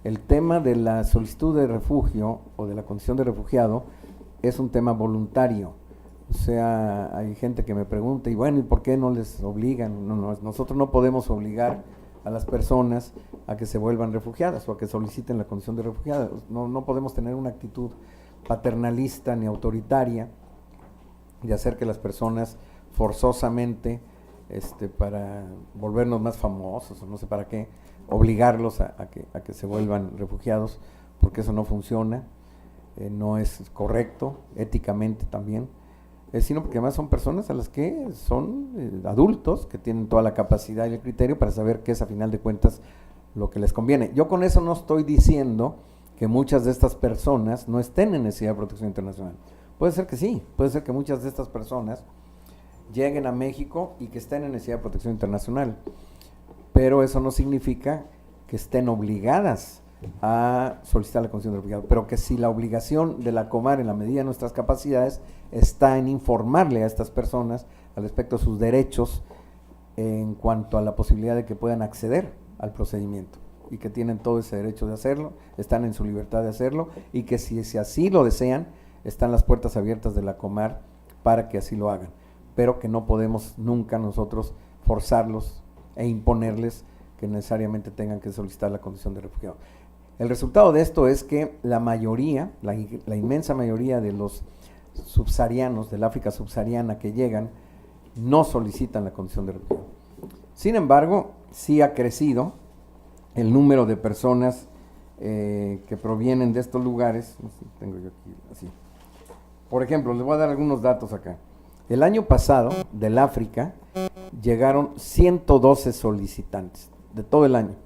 El tema de la solicitud de refugio o de la condición de refugiado es un tema voluntario. O sea, hay gente que me pregunta, y bueno, ¿y por qué no les obligan? No, nosotros no podemos obligar a las personas a que se vuelvan refugiadas o a que soliciten la condición de refugiadas. No podemos tener una actitud paternalista ni autoritaria de hacer que las personas forzosamente, para volvernos más famosos o no sé para qué, obligarlos a que se vuelvan refugiados, porque eso no funciona, no es correcto, éticamente también, sino porque además son personas a las que son adultos, que tienen toda la capacidad y el criterio para saber qué es a final de cuentas lo que les conviene. Yo con eso no estoy diciendo que muchas de estas personas no estén en necesidad de protección internacional. Puede ser que sí, puede ser que muchas de estas personas lleguen a México y que estén en necesidad de protección internacional, pero eso no significa que estén obligadas a solicitar la condición de refugiado, pero que si la obligación de la Comar en la medida de nuestras capacidades está en informarle a estas personas al respecto de sus derechos en cuanto a la posibilidad de que puedan acceder al procedimiento y que tienen todo ese derecho de hacerlo, están en su libertad de hacerlo y que si así lo desean, están las puertas abiertas de la Comar para que así lo hagan, pero que no podemos nunca nosotros forzarlos e imponerles que necesariamente tengan que solicitar la condición de refugiado. El resultado de esto es que la mayoría, la inmensa mayoría de los subsaharianos, del África subsahariana que llegan, no solicitan la condición de refugiado. Sin embargo, sí ha crecido el número de personas que provienen de estos lugares. Tengo yo aquí así. Por ejemplo, les voy a dar algunos datos acá. El año pasado, del África, llegaron 112 solicitantes, de todo el año,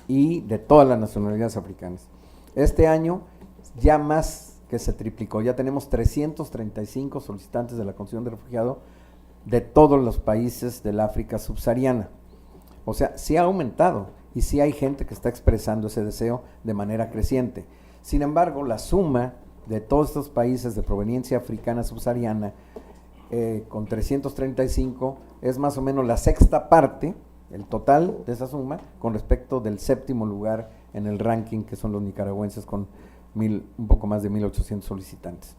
y de todas las nacionalidades africanas. Este año ya más que se triplicó, ya tenemos 335 solicitantes de la condición de refugiado de todos los países del África subsahariana. O sea, sí ha aumentado, y sí hay gente que está expresando ese deseo de manera creciente. Sin embargo, la suma de todos estos países de proveniencia africana subsahariana, con 335, es más o menos la sexta parte, el total de esa suma, con respecto del séptimo lugar en el ranking, que son los nicaragüenses, con un poco más de 1,800 solicitantes.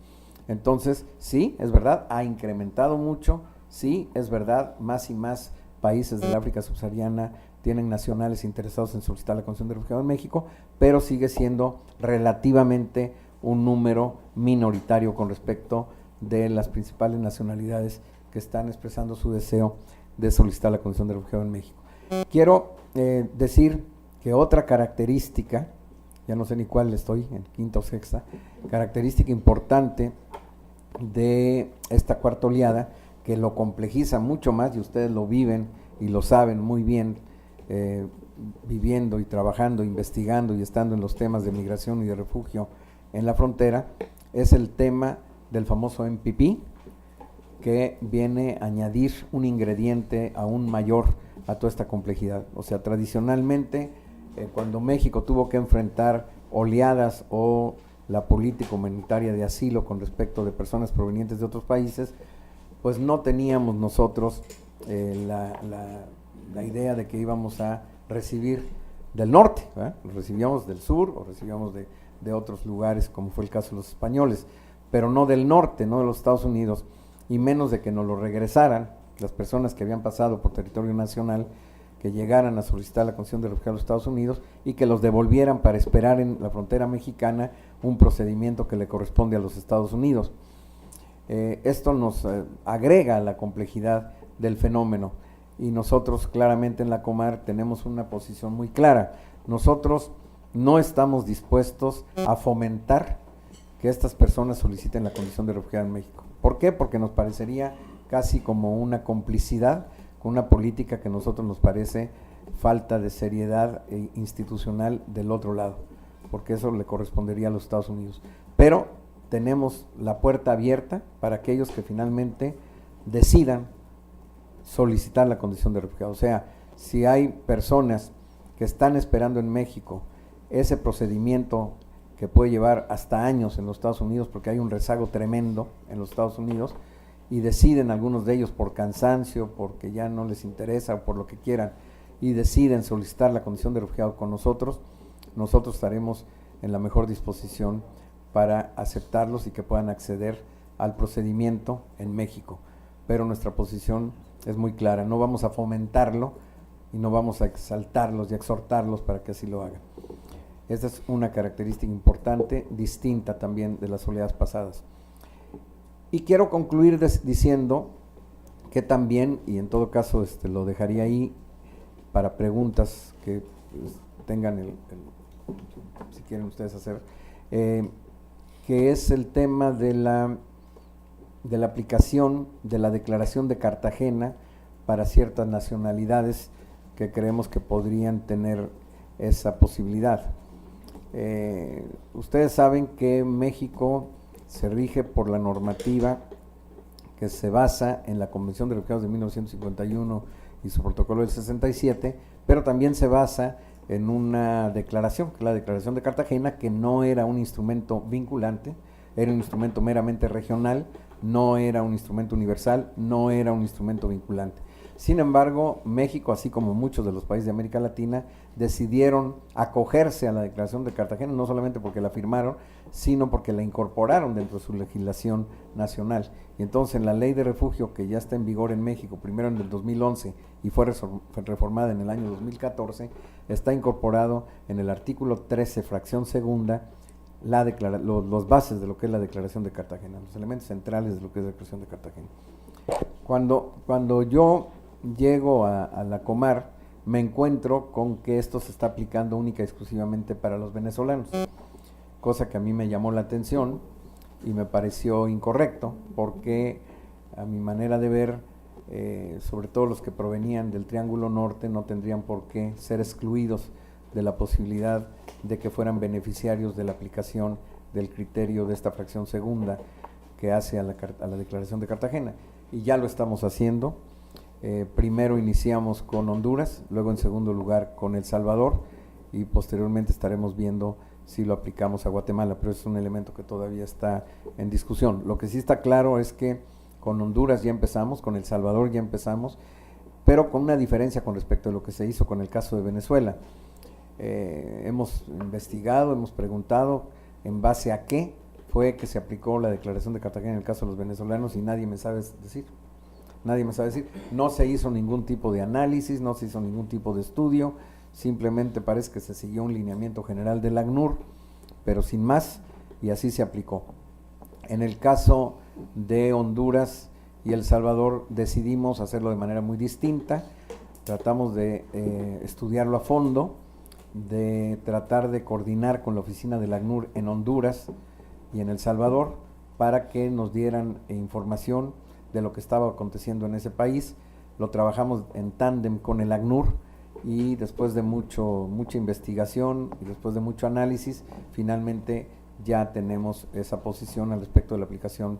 Entonces, sí, es verdad, ha incrementado mucho, sí, es verdad, más y más países del África subsahariana tienen nacionales interesados en solicitar la condición de refugiado en México, pero sigue siendo relativamente un número minoritario con respecto de las principales nacionalidades que están expresando su deseo de solicitar la condición de refugiado en México. Quiero decir que otra característica, ya no sé ni cuál estoy, en quinta o sexta, característica importante de esta cuarta oleada, que lo complejiza mucho más, y ustedes lo viven y lo saben muy bien, viviendo y trabajando, investigando y estando en los temas de migración y de refugio en la frontera, es el tema del famoso MPP, que viene a añadir un ingrediente aún mayor a toda esta complejidad. O sea, tradicionalmente, cuando México tuvo que enfrentar oleadas o la política humanitaria de asilo con respecto de personas provenientes de otros países, pues no teníamos nosotros la idea de que íbamos a recibir del norte, ¿verdad? Recibíamos del sur o recibíamos de otros lugares, como fue el caso de los españoles, pero no del norte, no de los Estados Unidos, y menos de que nos lo regresaran las personas que habían pasado por territorio nacional, que llegaran a solicitar la condición de refugiado a los Estados Unidos y que los devolvieran para esperar en la frontera mexicana un procedimiento que le corresponde a los Estados Unidos. Esto nos agrega a la complejidad del fenómeno, y nosotros claramente en la Comar tenemos una posición muy clara. Nosotros no estamos dispuestos a fomentar que estas personas soliciten la condición de refugiado en México. ¿Por qué? Porque nos parecería casi como una complicidad con una política que a nosotros nos parece falta de seriedad institucional del otro lado, porque eso le correspondería a los Estados Unidos. Pero tenemos la puerta abierta para aquellos que finalmente decidan solicitar la condición de refugiado. O sea, si hay personas que están esperando en México ese procedimiento que puede llevar hasta años en los Estados Unidos, porque hay un rezago tremendo en los Estados Unidos, y deciden algunos de ellos por cansancio, porque ya no les interesa o por lo que quieran, y deciden solicitar la condición de refugiado con nosotros, nosotros estaremos en la mejor disposición para aceptarlos y que puedan acceder al procedimiento en México. Pero nuestra posición es muy clara, no vamos a fomentarlo y no vamos a exaltarlos y exhortarlos para que así lo hagan. Esta es una característica importante, distinta también de las oleadas pasadas. Y quiero concluir diciendo que también, y en todo caso lo dejaría ahí para preguntas que tengan, si quieren ustedes hacer, que es el tema de la aplicación de la Declaración de Cartagena para ciertas nacionalidades que creemos que podrían tener esa posibilidad. Ustedes saben que México se rige por la normativa que se basa en la Convención de Refugiados de 1951 y su protocolo del 67, pero también se basa en una declaración, que es la Declaración de Cartagena, que no era un instrumento vinculante, era un instrumento meramente regional, no era un instrumento universal, no era un instrumento vinculante. Sin embargo, México, así como muchos de los países de América Latina, decidieron acogerse a la Declaración de Cartagena, no solamente porque la firmaron, sino porque la incorporaron dentro de su legislación nacional. Y entonces en la Ley de Refugio, que ya está en vigor en México, primero en el 2011 y fue reformada en el año 2014, está incorporado en el artículo 13, fracción segunda, los bases de lo que es la Declaración de Cartagena, los elementos centrales de lo que es la Declaración de Cartagena. Cuando yo llego a la Comar, me encuentro con que esto se está aplicando única y exclusivamente para los venezolanos, cosa que a mí me llamó la atención y me pareció incorrecto, porque a mi manera de ver, sobre todo los que provenían del Triángulo Norte, no tendrían por qué ser excluidos de la posibilidad de que fueran beneficiarios de la aplicación del criterio de esta fracción segunda que hace a la Declaración de Cartagena. Y ya lo estamos haciendo. Primero iniciamos con Honduras, luego en segundo lugar con El Salvador, y posteriormente estaremos viendo si lo aplicamos a Guatemala, pero es un elemento que todavía está en discusión. Lo que sí está claro es que con Honduras ya empezamos, con El Salvador ya empezamos, pero con una diferencia con respecto a lo que se hizo con el caso de Venezuela. Hemos investigado, hemos preguntado en base a qué fue que se aplicó la Declaración de Cartagena en el caso de los venezolanos, y nadie me sabe decir. No se hizo ningún tipo de análisis, no se hizo ningún tipo de estudio, simplemente parece que se siguió un lineamiento general del ACNUR, pero sin más, y así se aplicó. En el caso de Honduras, y El Salvador decidimos hacerlo de manera muy distinta. Tratamos de estudiarlo a fondo, de tratar de coordinar con la oficina del ACNUR en Honduras y en El Salvador para que nos dieran información de lo que estaba aconteciendo en ese país. Lo trabajamos en tándem con el ACNUR y después de mucha investigación y después de mucho análisis, finalmente ya tenemos esa posición al respecto de la aplicación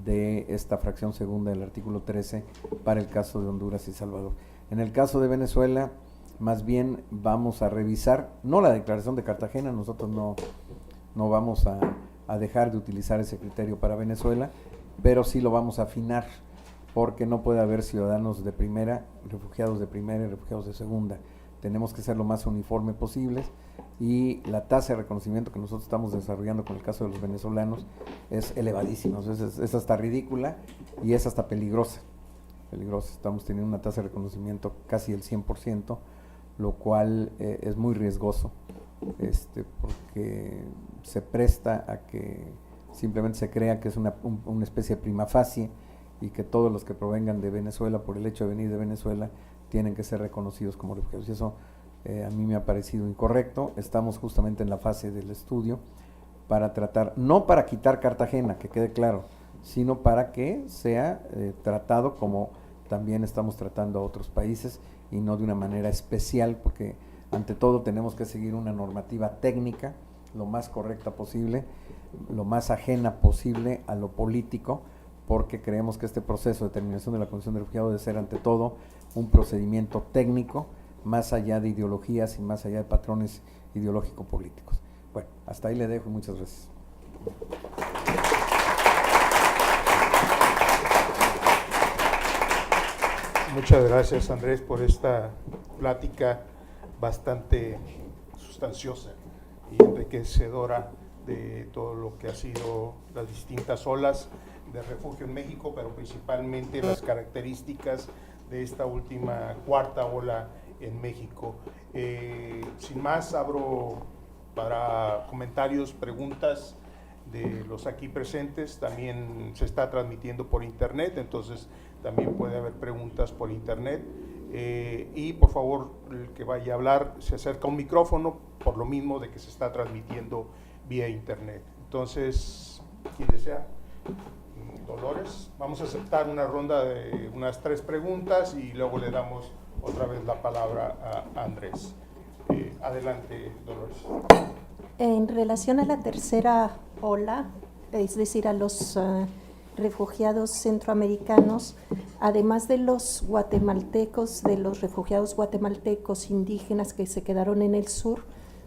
de esta fracción segunda del artículo 13 para el caso de Honduras y Salvador. En el caso de Venezuela, más bien vamos a revisar, no la declaración de Cartagena, nosotros no vamos a dejar de utilizar ese criterio para Venezuela, pero sí lo vamos a afinar, porque no puede haber ciudadanos de primera, refugiados de primera y refugiados de segunda. Tenemos que ser lo más uniforme posible, y la tasa de reconocimiento que nosotros estamos desarrollando con el caso de los venezolanos es elevadísima, es hasta ridícula y es hasta peligrosa. Estamos teniendo una tasa de reconocimiento casi del 100%, lo cual es muy riesgoso, porque se presta a que simplemente se crea que es una especie de prima facie y que todos los que provengan de Venezuela, por el hecho de venir de Venezuela, tienen que ser reconocidos como refugiados. Y eso a mí me ha parecido incorrecto. Estamos justamente en la fase del estudio para tratar, no para quitar Cartagena, que quede claro, sino para que sea tratado como también estamos tratando a otros países y no de una manera especial, porque ante todo tenemos que seguir una normativa técnica lo más correcta posible, lo más ajena posible a lo político, porque creemos que este proceso de determinación de la condición de refugiado debe ser ante todo un procedimiento técnico, más allá de ideologías y más allá de patrones ideológico-políticos. Bueno, hasta ahí le dejo y muchas gracias. Muchas gracias, Andrés, por esta plática bastante sustanciosa y enriquecedora de todo lo que ha sido las distintas olas de refugio en México, pero principalmente las características de esta última cuarta ola en México. Sin más, abro para comentarios, preguntas de los aquí presentes. También se está transmitiendo por internet, entonces también puede haber preguntas por internet. Y por favor, el que vaya a hablar se acerca a un micrófono, por lo mismo de que se está transmitiendo vía internet. Entonces, ¿quién desea? Dolores, vamos a aceptar una ronda de unas 3 preguntas y luego le damos otra vez la palabra a Andrés. Adelante, Dolores. En relación a la tercera ola, es decir, a los refugiados centroamericanos, además de los guatemaltecos, de los refugiados guatemaltecos indígenas que se quedaron en el sur,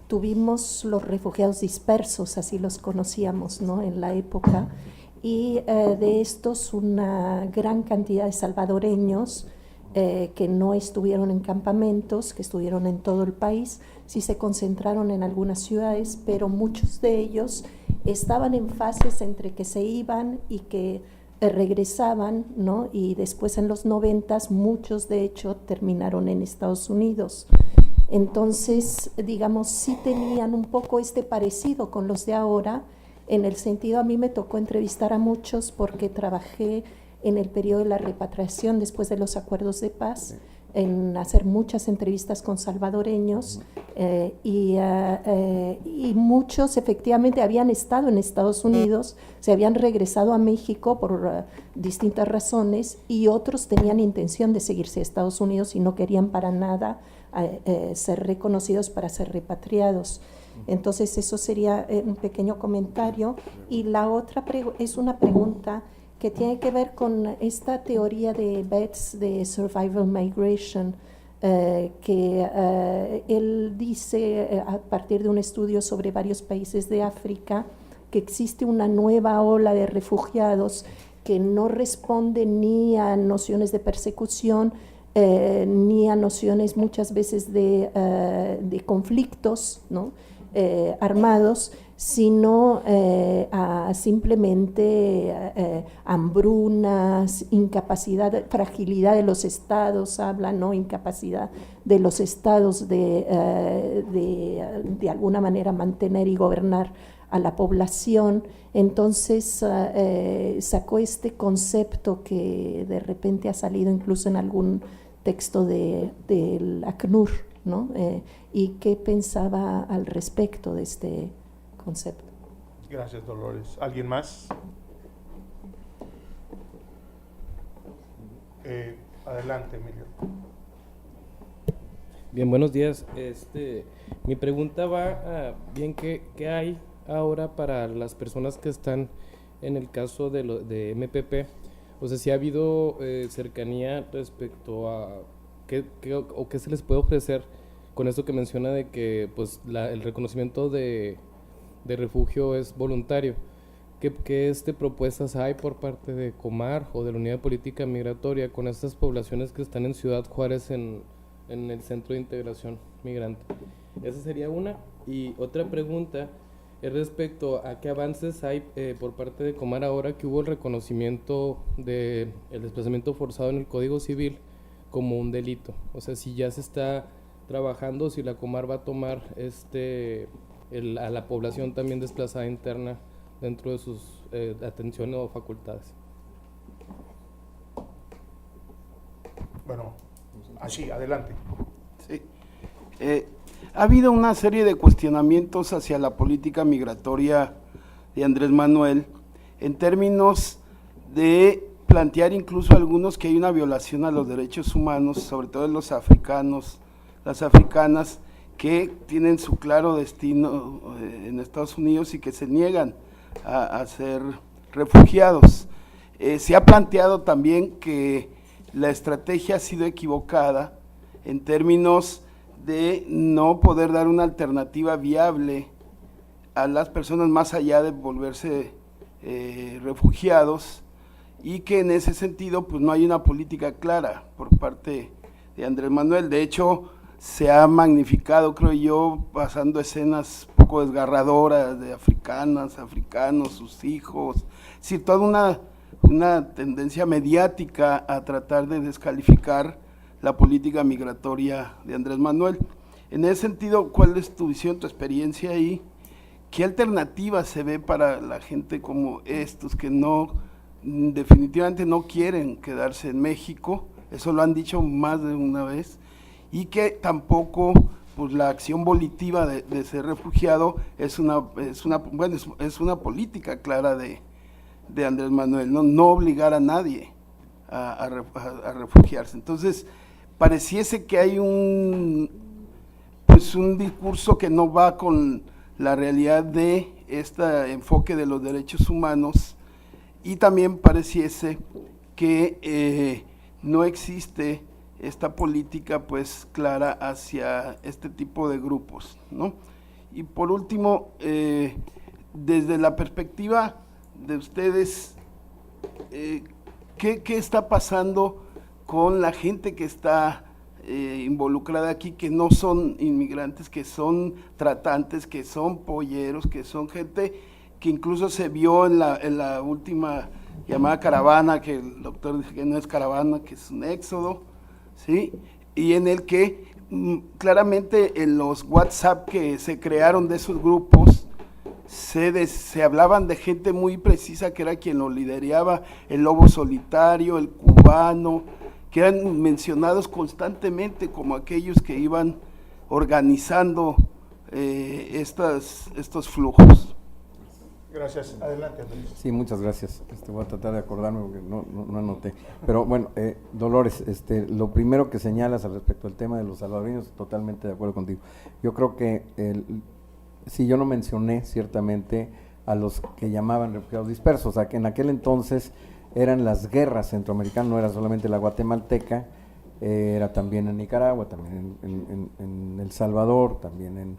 tuvimos los refugiados dispersos, así los conocíamos, ¿no?, en la época, y de estos una gran cantidad de salvadoreños que no estuvieron en campamentos, que estuvieron en todo el país, sí se concentraron en algunas ciudades, pero muchos de ellos estaban en fases entre que se iban y que regresaban, ¿no? Y después en los 90s muchos de hecho terminaron en Estados Unidos. Entonces, digamos, sí tenían un poco este parecido con los de ahora, en el sentido, a mí me tocó entrevistar a muchos porque trabajé en el periodo de la repatriación después de los acuerdos de paz, en hacer muchas entrevistas con salvadoreños y muchos efectivamente habían estado en Estados Unidos, se habían regresado a México por distintas razones, y otros tenían intención de seguirse a Estados Unidos y no querían para nada ser reconocidos para ser repatriados. Entonces eso sería un pequeño comentario. Y la otra es una pregunta que tiene que ver con esta teoría de Betts de Survival Migration, que él dice a partir de un estudio sobre varios países de África que existe una nueva ola de refugiados que no responde ni a nociones de persecución, ni a nociones muchas veces de conflictos, ¿no? armados, sino a simplemente hambrunas, incapacidad, fragilidad de los estados, habla, ¿no? Incapacidad de los estados de alguna manera mantener y gobernar a la población. Entonces sacó este concepto que de repente ha salido incluso en algún texto del ACNUR, ¿no? ¿Y qué pensaba al respecto de este concepto? Gracias, Dolores. ¿Alguien más? Adelante, Emilio. Bien, buenos días. Mi pregunta va bien, ¿qué hay ahora para las personas que están en el caso de MPP? O sea, si ha habido cercanía respecto a qué se les puede ofrecer con esto que menciona de que pues el reconocimiento de refugio es voluntario. ¿Qué propuestas hay por parte de Comar o de la Unidad de Política Migratoria con estas poblaciones que están en Ciudad Juárez en el Centro de Integración Migrante? Esa sería una. Y otra pregunta es respecto a qué avances hay por parte de Comar ahora que hubo el reconocimiento del desplazamiento forzado en el Código Civil como un delito. O sea, si ya se está trabajando, si la Comar va a tomar a la población también desplazada interna dentro de sus atenciones o facultades. Bueno, así, adelante. Sí. Ha habido una serie de cuestionamientos hacia la política migratoria de Andrés Manuel en términos de plantear incluso algunos que hay una violación a los derechos humanos, sobre todo de los africanos, las africanas que tienen su claro destino en Estados Unidos y que se niegan a ser refugiados. Se ha planteado también que la estrategia ha sido equivocada en términos de no poder dar una alternativa viable a las personas más allá de volverse refugiados, y que en ese sentido pues no hay una política clara por parte de Andrés Manuel. De hecho, se ha magnificado, creo yo, pasando escenas un poco desgarradoras de africanos, sus hijos, es decir, toda una tendencia mediática a tratar de descalificar la política migratoria de Andrés Manuel. En ese sentido, ¿cuál es tu visión, tu experiencia ahí? ¿Qué alternativa se ve para la gente como estos que definitivamente no quieren quedarse en México? Eso lo han dicho más de una vez, y que tampoco pues la acción volitiva de ser refugiado es una política clara de Andrés Manuel, no obligar a nadie a refugiarse. Entonces, pareciese que hay un discurso que no va con la realidad de este enfoque de los derechos humanos, y también pareciese que no existe esta política pues clara hacia este tipo de grupos, ¿no? Y por último, desde la perspectiva de ustedes, ¿qué está pasando con la gente que está involucrada aquí, que no son inmigrantes, que son tratantes, que son polleros, que son gente que incluso se vio en la última llamada caravana, que el doctor dice que no es caravana, que es un éxodo, ¿sí? Y en el que claramente en los WhatsApp que se crearon de esos grupos se hablaban de gente muy precisa que era quien lo lideraba, el lobo solitario, el cubano, que eran mencionados constantemente como aquellos que iban organizando estos flujos. Gracias. Adelante, Andrés. Sí, muchas gracias. Voy a tratar de acordarme porque no anoté. Pero bueno, Dolores, lo primero que señalas al respecto del tema de los salvadoreños, totalmente de acuerdo contigo. Yo creo que sí, yo no mencioné ciertamente a los que llamaban refugiados dispersos, o sea, que en aquel entonces eran las guerras centroamericanas, no era solamente la guatemalteca, era también en Nicaragua, también en El Salvador, también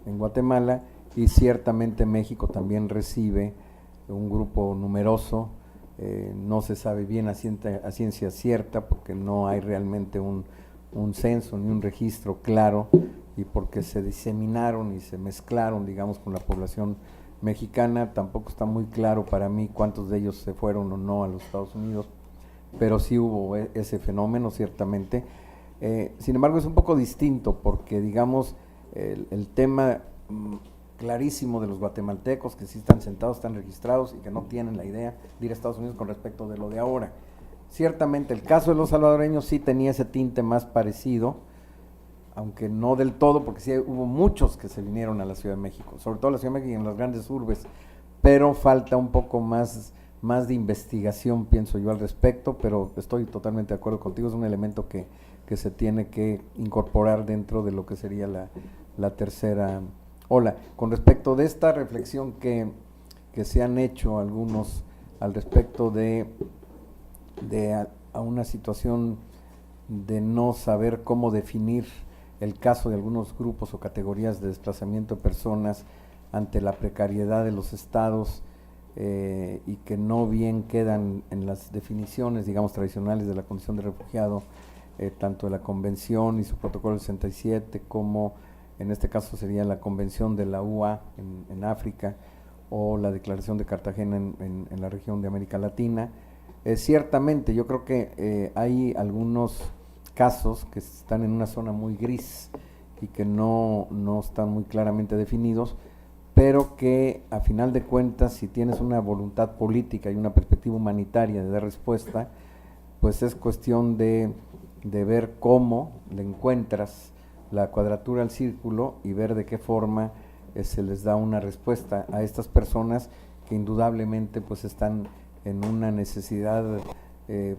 en Guatemala, y ciertamente México también recibe un grupo numeroso, no se sabe bien a ciencia cierta porque no hay realmente un censo ni un registro claro, y porque se diseminaron y se mezclaron, digamos, con la población mexicana. Tampoco está muy claro para mí cuántos de ellos se fueron o no a los Estados Unidos, pero sí hubo ese fenómeno, ciertamente. Sin embargo, es un poco distinto porque, digamos, el tema clarísimo de los guatemaltecos que sí están sentados, están registrados y que no tienen la idea de ir a Estados Unidos con respecto de lo de ahora. Ciertamente, el caso de los salvadoreños sí tenía ese tinte más parecido, aunque no del todo, porque sí hubo muchos que se vinieron a la Ciudad de México, sobre todo a la Ciudad de México y en las grandes urbes, pero falta un poco más de investigación, pienso yo, al respecto, pero estoy totalmente de acuerdo contigo, es un elemento que se tiene que incorporar dentro de lo que sería la tercera ola. Con respecto de esta reflexión que se han hecho algunos al respecto de a una situación de no saber cómo definir el caso de algunos grupos o categorías de desplazamiento de personas ante la precariedad de los estados, y que no bien quedan en las definiciones, digamos, tradicionales de la condición de refugiado, tanto de la Convención y su protocolo 67, como en este caso sería la Convención de la UA en África, o la Declaración de Cartagena en la región de América Latina. Ciertamente, yo creo que hay algunos casos que están en una zona muy gris y que no están muy claramente definidos, pero que a final de cuentas, si tienes una voluntad política y una perspectiva humanitaria de dar respuesta, pues es cuestión de ver cómo le encuentras la cuadratura al círculo y ver de qué forma se les da una respuesta a estas personas que indudablemente pues están en una necesidad,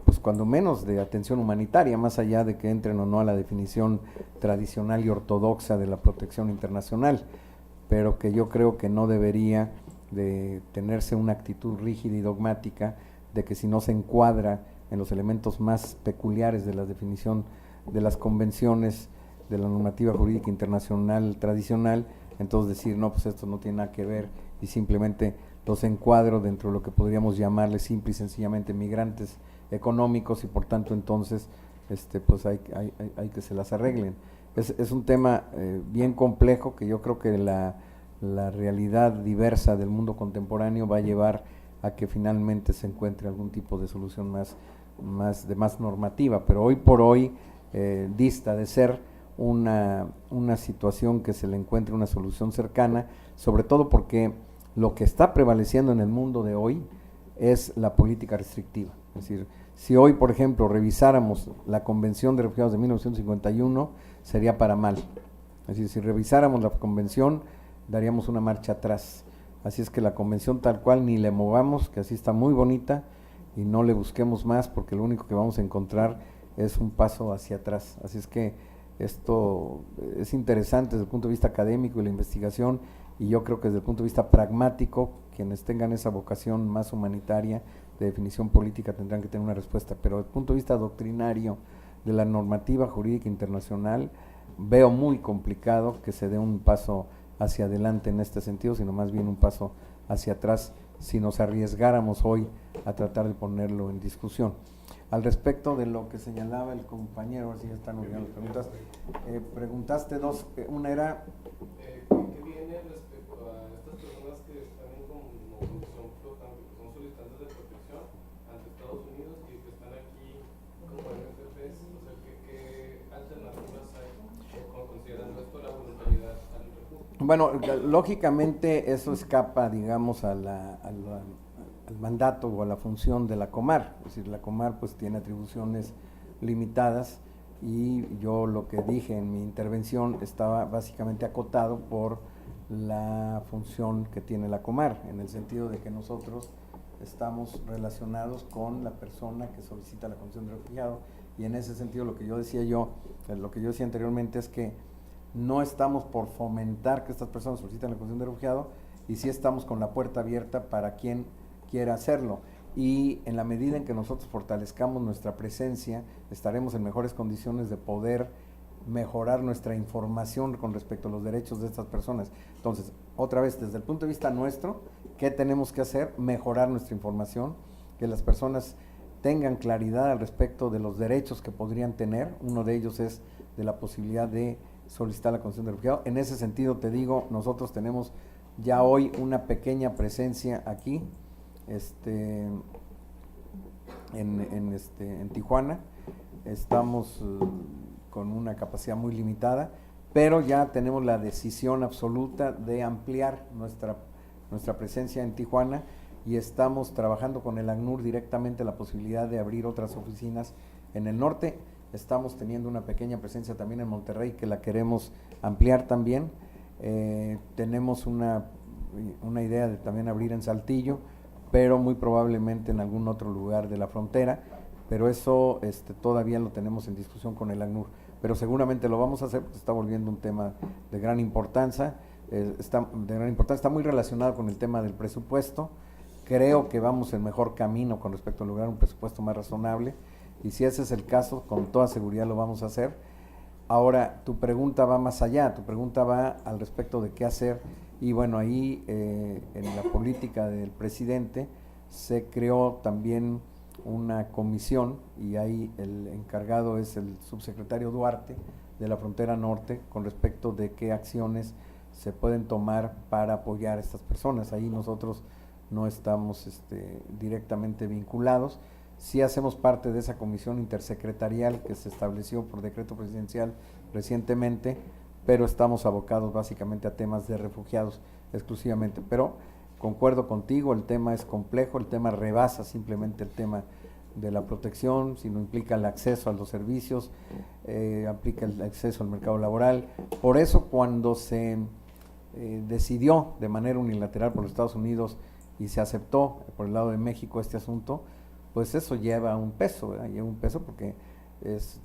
pues cuando menos de atención humanitaria, más allá de que entren o no a la definición tradicional y ortodoxa de la protección internacional, pero que yo creo que no debería de tenerse una actitud rígida y dogmática de que si no se encuadra en los elementos más peculiares de la definición de las convenciones, de la normativa jurídica internacional tradicional, entonces decir, no, pues esto no tiene nada que ver y simplemente los encuadro dentro de lo que podríamos llamarle simple y sencillamente migrantes económicos y por tanto entonces pues hay que se las arreglen. Es un tema bien complejo que yo creo que la realidad diversa del mundo contemporáneo va a llevar a que finalmente se encuentre algún tipo de solución más normativa, pero hoy por hoy dista de ser una situación que se le encuentre una solución cercana, sobre todo porque lo que está prevaleciendo en el mundo de hoy es la política restrictiva. Es decir, si hoy, por ejemplo, revisáramos la Convención de Refugiados de 1951, sería para mal. Es decir, si revisáramos la Convención, daríamos una marcha atrás. Así es que la Convención tal cual ni le movamos, que así está muy bonita, y no le busquemos más, porque lo único que vamos a encontrar es un paso hacia atrás. Así es que esto es interesante desde el punto de vista académico y la investigación, y yo creo que desde el punto de vista pragmático, quienes tengan esa vocación más humanitaria de definición política tendrán que tener una respuesta, pero desde el punto de vista doctrinario de la normativa jurídica internacional, veo muy complicado que se dé un paso hacia adelante en este sentido, sino más bien un paso hacia atrás si nos arriesgáramos hoy a tratar de ponerlo en discusión. Al respecto de lo que señalaba el compañero, así ya están olvidando las preguntas, preguntaste dos, una era... ¿Qué viene respecto a estas personas que están en condición flotante, que son solicitantes de protección ante Estados Unidos y que están aquí como MPPs? O sea, ¿qué alternativas hay considerando esto la voluntariedad al refugio? Bueno, lógicamente eso escapa, digamos, al mandato o a la función de la Comar. Es decir, la Comar pues tiene atribuciones limitadas y yo lo que dije en mi intervención estaba básicamente acotado por la función que tiene la Comar, en el sentido de que nosotros estamos relacionados con la persona que solicita la condición de refugiado, y en ese sentido lo que yo decía anteriormente es que no estamos por fomentar que estas personas soliciten la condición de refugiado, y sí estamos con la puerta abierta para quien quiera hacerlo, y en la medida en que nosotros fortalezcamos nuestra presencia, estaremos en mejores condiciones de poder mejorar nuestra información con respecto a los derechos de estas personas. Entonces, otra vez, desde el punto de vista nuestro, ¿qué tenemos que hacer? Mejorar nuestra información, que las personas tengan claridad al respecto de los derechos que podrían tener. Uno de ellos es de la posibilidad de solicitar la condición de refugiado. En ese sentido te digo, nosotros tenemos ya hoy una pequeña presencia aquí, en Tijuana. Estamos con una capacidad muy limitada, pero ya tenemos la decisión absoluta de ampliar nuestra presencia en Tijuana, y estamos trabajando con el ACNUR directamente la posibilidad de abrir otras oficinas en el norte. Estamos teniendo una pequeña presencia también en Monterrey, que la queremos ampliar también. Tenemos una idea de también abrir en Saltillo, pero muy probablemente en algún otro lugar de la frontera, pero eso todavía lo tenemos en discusión con el ACNUR, pero seguramente lo vamos a hacer porque está volviendo un tema de gran importancia, está muy relacionado con el tema del presupuesto. Creo que vamos en mejor camino con respecto a lograr un presupuesto más razonable, y si ese es el caso, con toda seguridad lo vamos a hacer. Ahora, tu pregunta va más allá, tu pregunta va al respecto de qué hacer, y bueno, ahí en la política del presidente se creó también una comisión, y ahí el encargado es el subsecretario Duarte de la Frontera Norte, con respecto de qué acciones se pueden tomar para apoyar a estas personas. Ahí nosotros no estamos directamente vinculados. Sí hacemos parte de esa comisión intersecretarial que se estableció por decreto presidencial recientemente, pero estamos abocados básicamente a temas de refugiados exclusivamente. Pero concuerdo contigo, el tema es complejo, el tema rebasa simplemente el tema de la protección, sino implica el acceso a los servicios, aplica el acceso al mercado laboral. Por eso, cuando se decidió de manera unilateral por los Estados Unidos y se aceptó por el lado de México este asunto, pues eso lleva un peso, ¿verdad? Lleva un peso porque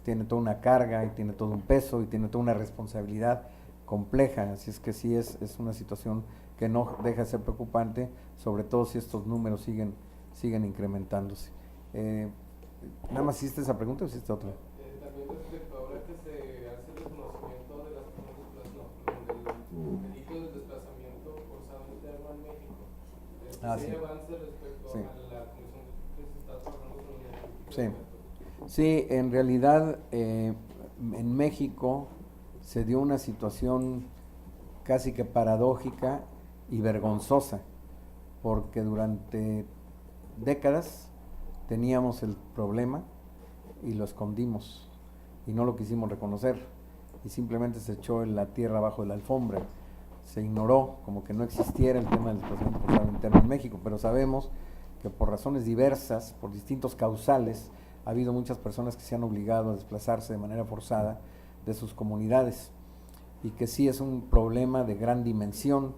tiene toda una carga y tiene todo un peso y tiene toda una responsabilidad compleja. Así es que sí es una situación que no deja de ser preocupante, sobre todo si estos números siguen incrementándose. ¿Nada más hiciste esa pregunta o hiciste otra? También respecto, ahora que se hace el reconocimiento de las personas, del delito del desplazamiento forzado interno en México, ¿sí hay avance respecto a la comisión que se está trabajando con el Sí, en realidad en México se dio una situación casi que paradójica y vergonzosa, porque durante décadas teníamos el problema y lo escondimos y no lo quisimos reconocer, y simplemente se echó en la tierra abajo de la alfombra, se ignoró como que no existiera el tema del desplazamiento forzado interno en México. Pero sabemos que por razones diversas, por distintos causales, ha habido muchas personas que se han obligado a desplazarse de manera forzada de sus comunidades, y que sí es un problema de gran dimensión,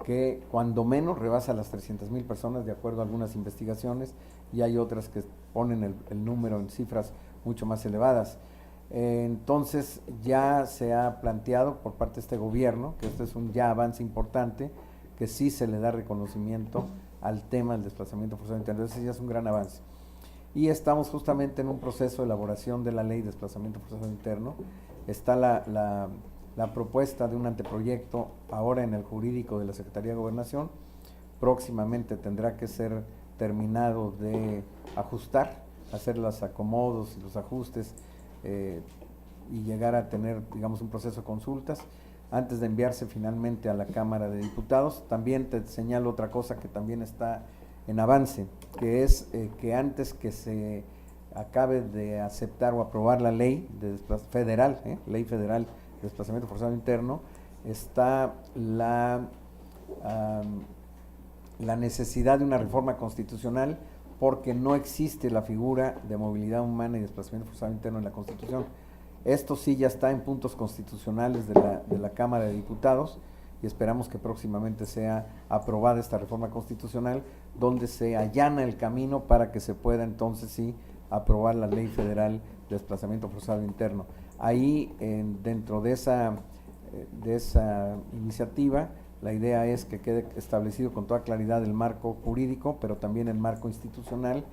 que cuando menos rebasa las 300,000 personas de acuerdo a algunas investigaciones, y hay otras que ponen el número en cifras mucho más elevadas. Entonces ya se ha planteado por parte de este gobierno, que este es un ya avance importante, que sí se le da reconocimiento al tema del desplazamiento forzado interno. Ese ya es un gran avance. Y estamos justamente en un proceso de elaboración de la ley de desplazamiento forzado interno. Está la propuesta de un anteproyecto ahora en el jurídico de la Secretaría de Gobernación. Próximamente tendrá que ser terminado de ajustar, hacer los acomodos y los ajustes, y llegar a tener, digamos, un proceso de consultas antes de enviarse finalmente a la Cámara de Diputados. También te señalo otra cosa que también está en avance, que es que antes que se acabe de aceptar o aprobar la ley federal, ley federal de desplazamiento forzado interno, está la necesidad de una reforma constitucional, porque no existe la figura de movilidad humana y desplazamiento forzado interno en la Constitución. Esto sí ya está en puntos constitucionales de la Cámara de Diputados, y esperamos que próximamente sea aprobada esta reforma constitucional, donde se allana el camino para que se pueda entonces sí aprobar la ley federal de desplazamiento forzado interno. Ahí, dentro de esa iniciativa, la idea es que quede establecido con toda claridad el marco jurídico, pero también el marco institucional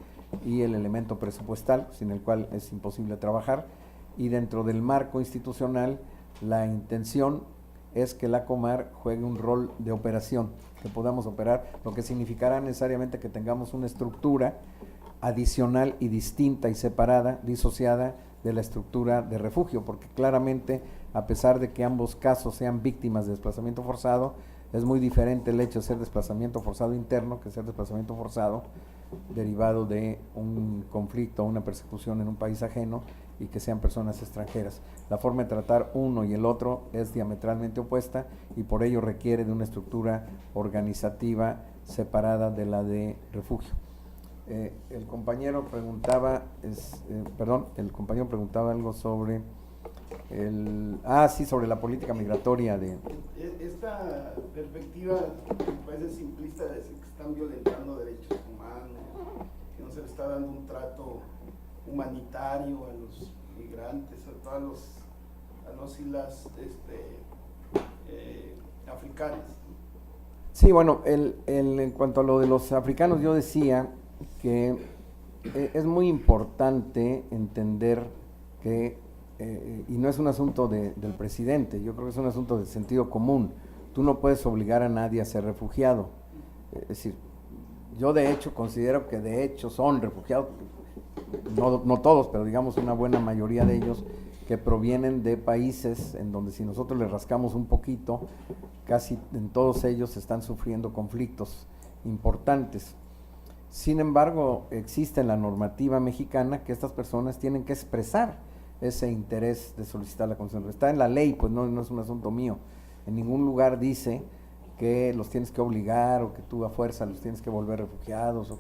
y el elemento presupuestal, sin el cual es imposible trabajar. Y dentro del marco institucional, la intención es que la Comar juegue un rol de operación, que podamos operar, lo que significará necesariamente que tengamos una estructura adicional y distinta y separada, disociada de la estructura de refugio, porque claramente, a pesar de que ambos casos sean víctimas de desplazamiento forzado, es muy diferente el hecho de ser desplazamiento forzado interno que ser desplazamiento forzado derivado de un conflicto o una persecución en un país ajeno y que sean personas extranjeras. La forma de tratar uno y el otro es diametralmente opuesta y por ello requiere de una estructura organizativa separada de la de refugio. El compañero preguntaba, el compañero preguntaba algo sobre sobre la política migratoria de... Esta perspectiva me parece simplista de decir que están violentando derechos humanos, que no se le está dando un trato humanitario a los migrantes, a todas los y las africanas. Sí, bueno, en cuanto a lo de los africanos, yo decía que es muy importante entender que, y no es un asunto del presidente, yo creo que es un asunto de sentido común. Tú no puedes obligar a nadie a ser refugiado. Es decir, yo de hecho considero que de hecho son refugiados, no todos, pero digamos una buena mayoría de ellos, que provienen de países en donde si nosotros les rascamos un poquito, casi en todos ellos están sufriendo conflictos importantes. Sin embargo, existe en la normativa mexicana que estas personas tienen que expresar ese interés de solicitar la condición. Está en la ley, pues no es un asunto mío. En ningún lugar dice que los tienes que obligar o que tú a fuerza los tienes que volver refugiados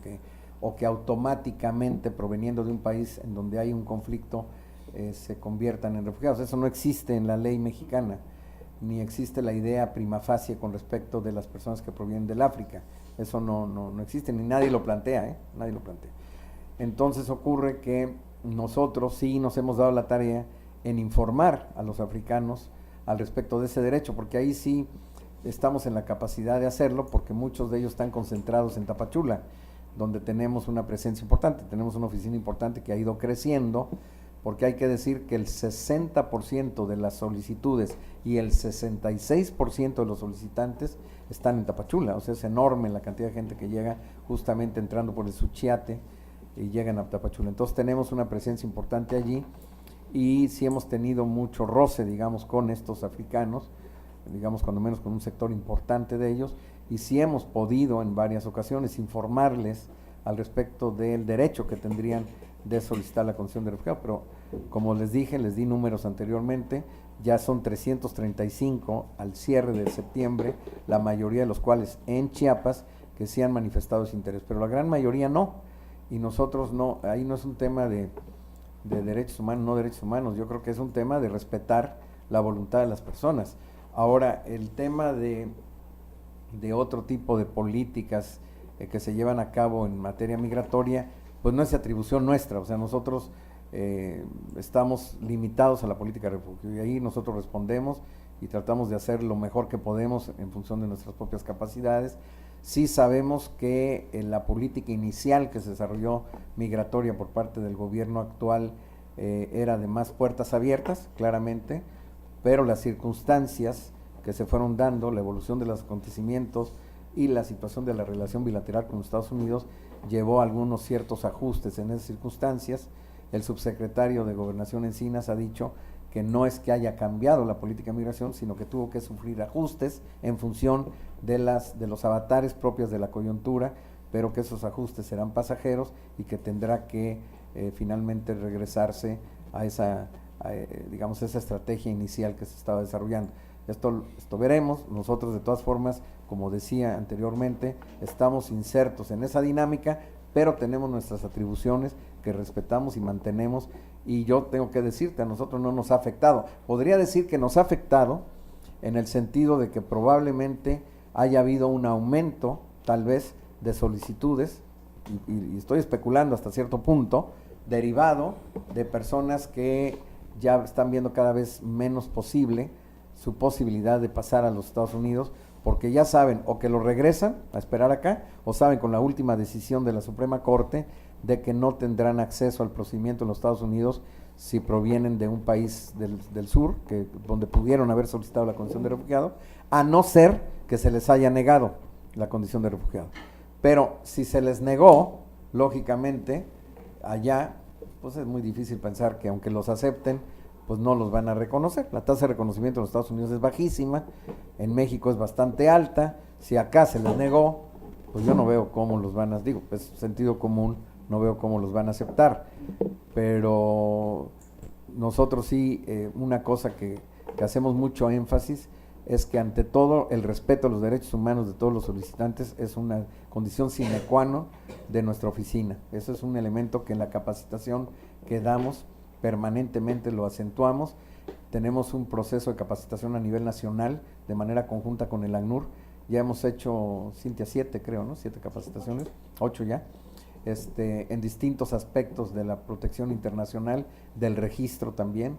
o que automáticamente proveniendo de un país en donde hay un conflicto se conviertan en refugiados. Eso no existe en la ley mexicana, ni existe la idea prima facie con respecto de las personas que provienen del África. Eso no existe, ni nadie lo plantea, nadie lo plantea. Entonces ocurre que nosotros sí nos hemos dado la tarea en informar a los africanos al respecto de ese derecho, porque ahí sí estamos en la capacidad de hacerlo, porque muchos de ellos están concentrados en Tapachula, donde tenemos una presencia importante, tenemos una oficina importante que ha ido creciendo, porque hay que decir que el 60% de las solicitudes y el 66% de los solicitantes están en Tapachula, o sea, es enorme la cantidad de gente que llega justamente entrando por el Suchiate y llegan a Tapachula. Entonces tenemos una presencia importante allí y sí hemos tenido mucho roce, digamos, con estos africanos, digamos, cuando menos con un sector importante de ellos, y sí hemos podido en varias ocasiones informarles al respecto del derecho que tendrían de solicitar la condición de refugiado, pero como les dije, les di números anteriormente, ya son 335 al cierre de septiembre, la mayoría de los cuales en Chiapas, que sí han manifestado ese interés, pero la gran mayoría no, y nosotros no, ahí no es un tema de derechos humanos, no derechos humanos, yo creo que es un tema de respetar la voluntad de las personas. Ahora, el tema de otro tipo de políticas que se llevan a cabo en materia migratoria, pues no es atribución nuestra, o sea, nosotros estamos limitados a la política de refugio y ahí nosotros respondemos y tratamos de hacer lo mejor que podemos en función de nuestras propias capacidades. Sí sabemos que la política inicial que se desarrolló migratoria por parte del gobierno actual era de más puertas abiertas, claramente, pero las circunstancias que se fueron dando, la evolución de los acontecimientos y la situación de la relación bilateral con los Estados Unidos llevó a algunos ciertos ajustes en esas circunstancias. El subsecretario de Gobernación Encinas ha dicho que no es que haya cambiado la política de migración, sino que tuvo que sufrir ajustes en función de los avatares propios de la coyuntura, pero que esos ajustes serán pasajeros y que tendrá que finalmente regresarse a esa estrategia inicial que se estaba desarrollando. Esto veremos. Nosotros, de todas formas, como decía anteriormente, estamos insertos en esa dinámica, pero tenemos nuestras atribuciones que respetamos y mantenemos, y yo tengo que decirte, a nosotros no nos ha afectado. Podría decir que nos ha afectado en el sentido de que probablemente haya habido un aumento, tal vez, de solicitudes, y estoy especulando hasta cierto punto, derivado de personas que ya están viendo cada vez menos posible su posibilidad de pasar a los Estados Unidos, porque ya saben o que lo regresan a esperar acá, o saben con la última decisión de la Suprema Corte de que no tendrán acceso al procedimiento en los Estados Unidos si provienen de un país del sur, donde pudieron haber solicitado la condición de refugiado, a no ser que se les haya negado la condición de refugiado. Pero si se les negó, lógicamente, allá pues es muy difícil pensar que aunque los acepten, pues no los van a reconocer. La tasa de reconocimiento en los Estados Unidos es bajísima, en México es bastante alta, si acá se les negó, pues yo no veo cómo los van a, digo, es sentido común, no veo cómo los van a aceptar, pero nosotros sí, una cosa que hacemos mucho énfasis es que ante todo el respeto a los derechos humanos de todos los solicitantes es una condición sine qua non de nuestra oficina. Eso es un elemento que en la capacitación que damos permanentemente lo acentuamos. Tenemos un proceso de capacitación a nivel nacional de manera conjunta con el ACNUR. Ya hemos hecho, Cintia, 7 creo, ¿no? 7 capacitaciones, 8 ya, en distintos aspectos de la protección internacional, del registro también.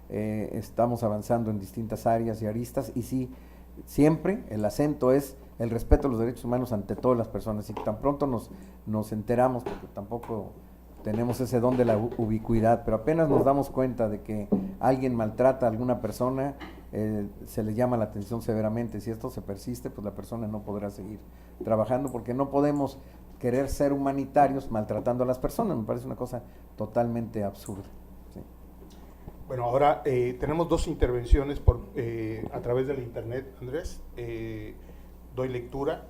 Estamos avanzando en distintas áreas y aristas, y sí, siempre el acento es el respeto a los derechos humanos ante todas las personas, y tan pronto nos enteramos, porque tampoco tenemos ese don de la ubicuidad, pero apenas nos damos cuenta de que alguien maltrata a alguna persona, se le llama la atención severamente. Si esto se persiste, pues la persona no podrá seguir trabajando, porque no podemos querer ser humanitarios maltratando a las personas. Me parece una cosa totalmente absurda. Sí. Bueno, ahora tenemos 2 intervenciones a través del internet, Andrés. Doy lectura.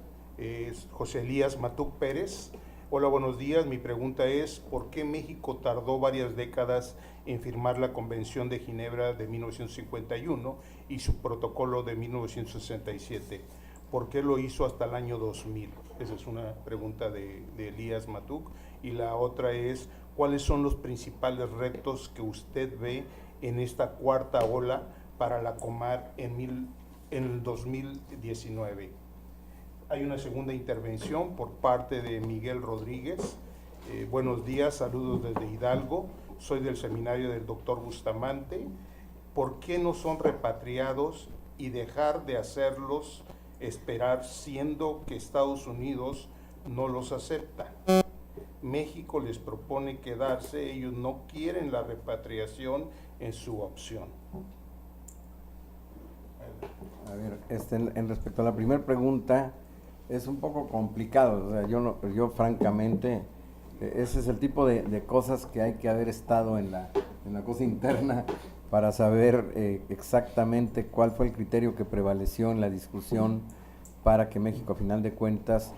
José Elías Matuc Pérez. Hola, buenos días. Mi pregunta es, ¿por qué México tardó varias décadas en firmar la Convención de Ginebra de 1951 y su protocolo de 1967? ¿Por qué lo hizo hasta el año 2000? Esa es una pregunta de Elías Matuc. Y la otra es, ¿cuáles son los principales retos que usted ve en esta cuarta ola para la Comar en el 2019? Hay una segunda intervención por parte de Miguel Rodríguez. Buenos días, saludos desde Hidalgo. Soy del seminario del doctor Bustamante. ¿Por qué no son repatriados y dejar de hacerlos esperar, siendo que Estados Unidos no los acepta? México les propone quedarse, ellos no quieren la repatriación en su opción. A ver, en respecto a la primera pregunta, es un poco complicado. O sea, yo francamente, ese es el tipo de cosas que hay que haber estado en la cosa interna para saber exactamente cuál fue el criterio que prevaleció en la discusión para que México, a final de cuentas,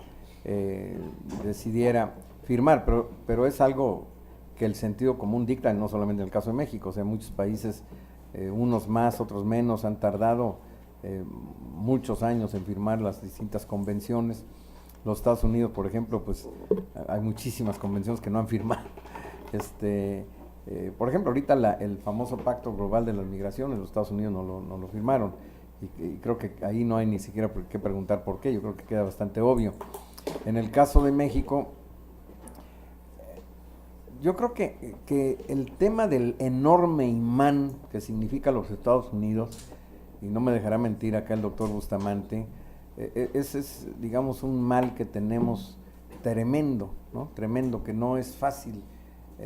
decidiera firmar, pero es algo que el sentido común dicta, no solamente en el caso de México. O sea, muchos países, unos más, otros menos, han tardado muchos años en firmar las distintas convenciones. Los Estados Unidos, por ejemplo, pues hay muchísimas convenciones que no han firmado. Por ejemplo, ahorita el famoso Pacto Global de las Migraciones, los Estados Unidos no lo firmaron, y creo que ahí no hay ni siquiera por qué preguntar por qué. Yo creo que queda bastante obvio. En el caso de México, yo creo que el tema del enorme imán que significa los Estados Unidos, y no me dejará mentir acá el doctor Bustamante, ese es, digamos, un mal que tenemos tremendo, ¿no? Tremendo, que no es fácil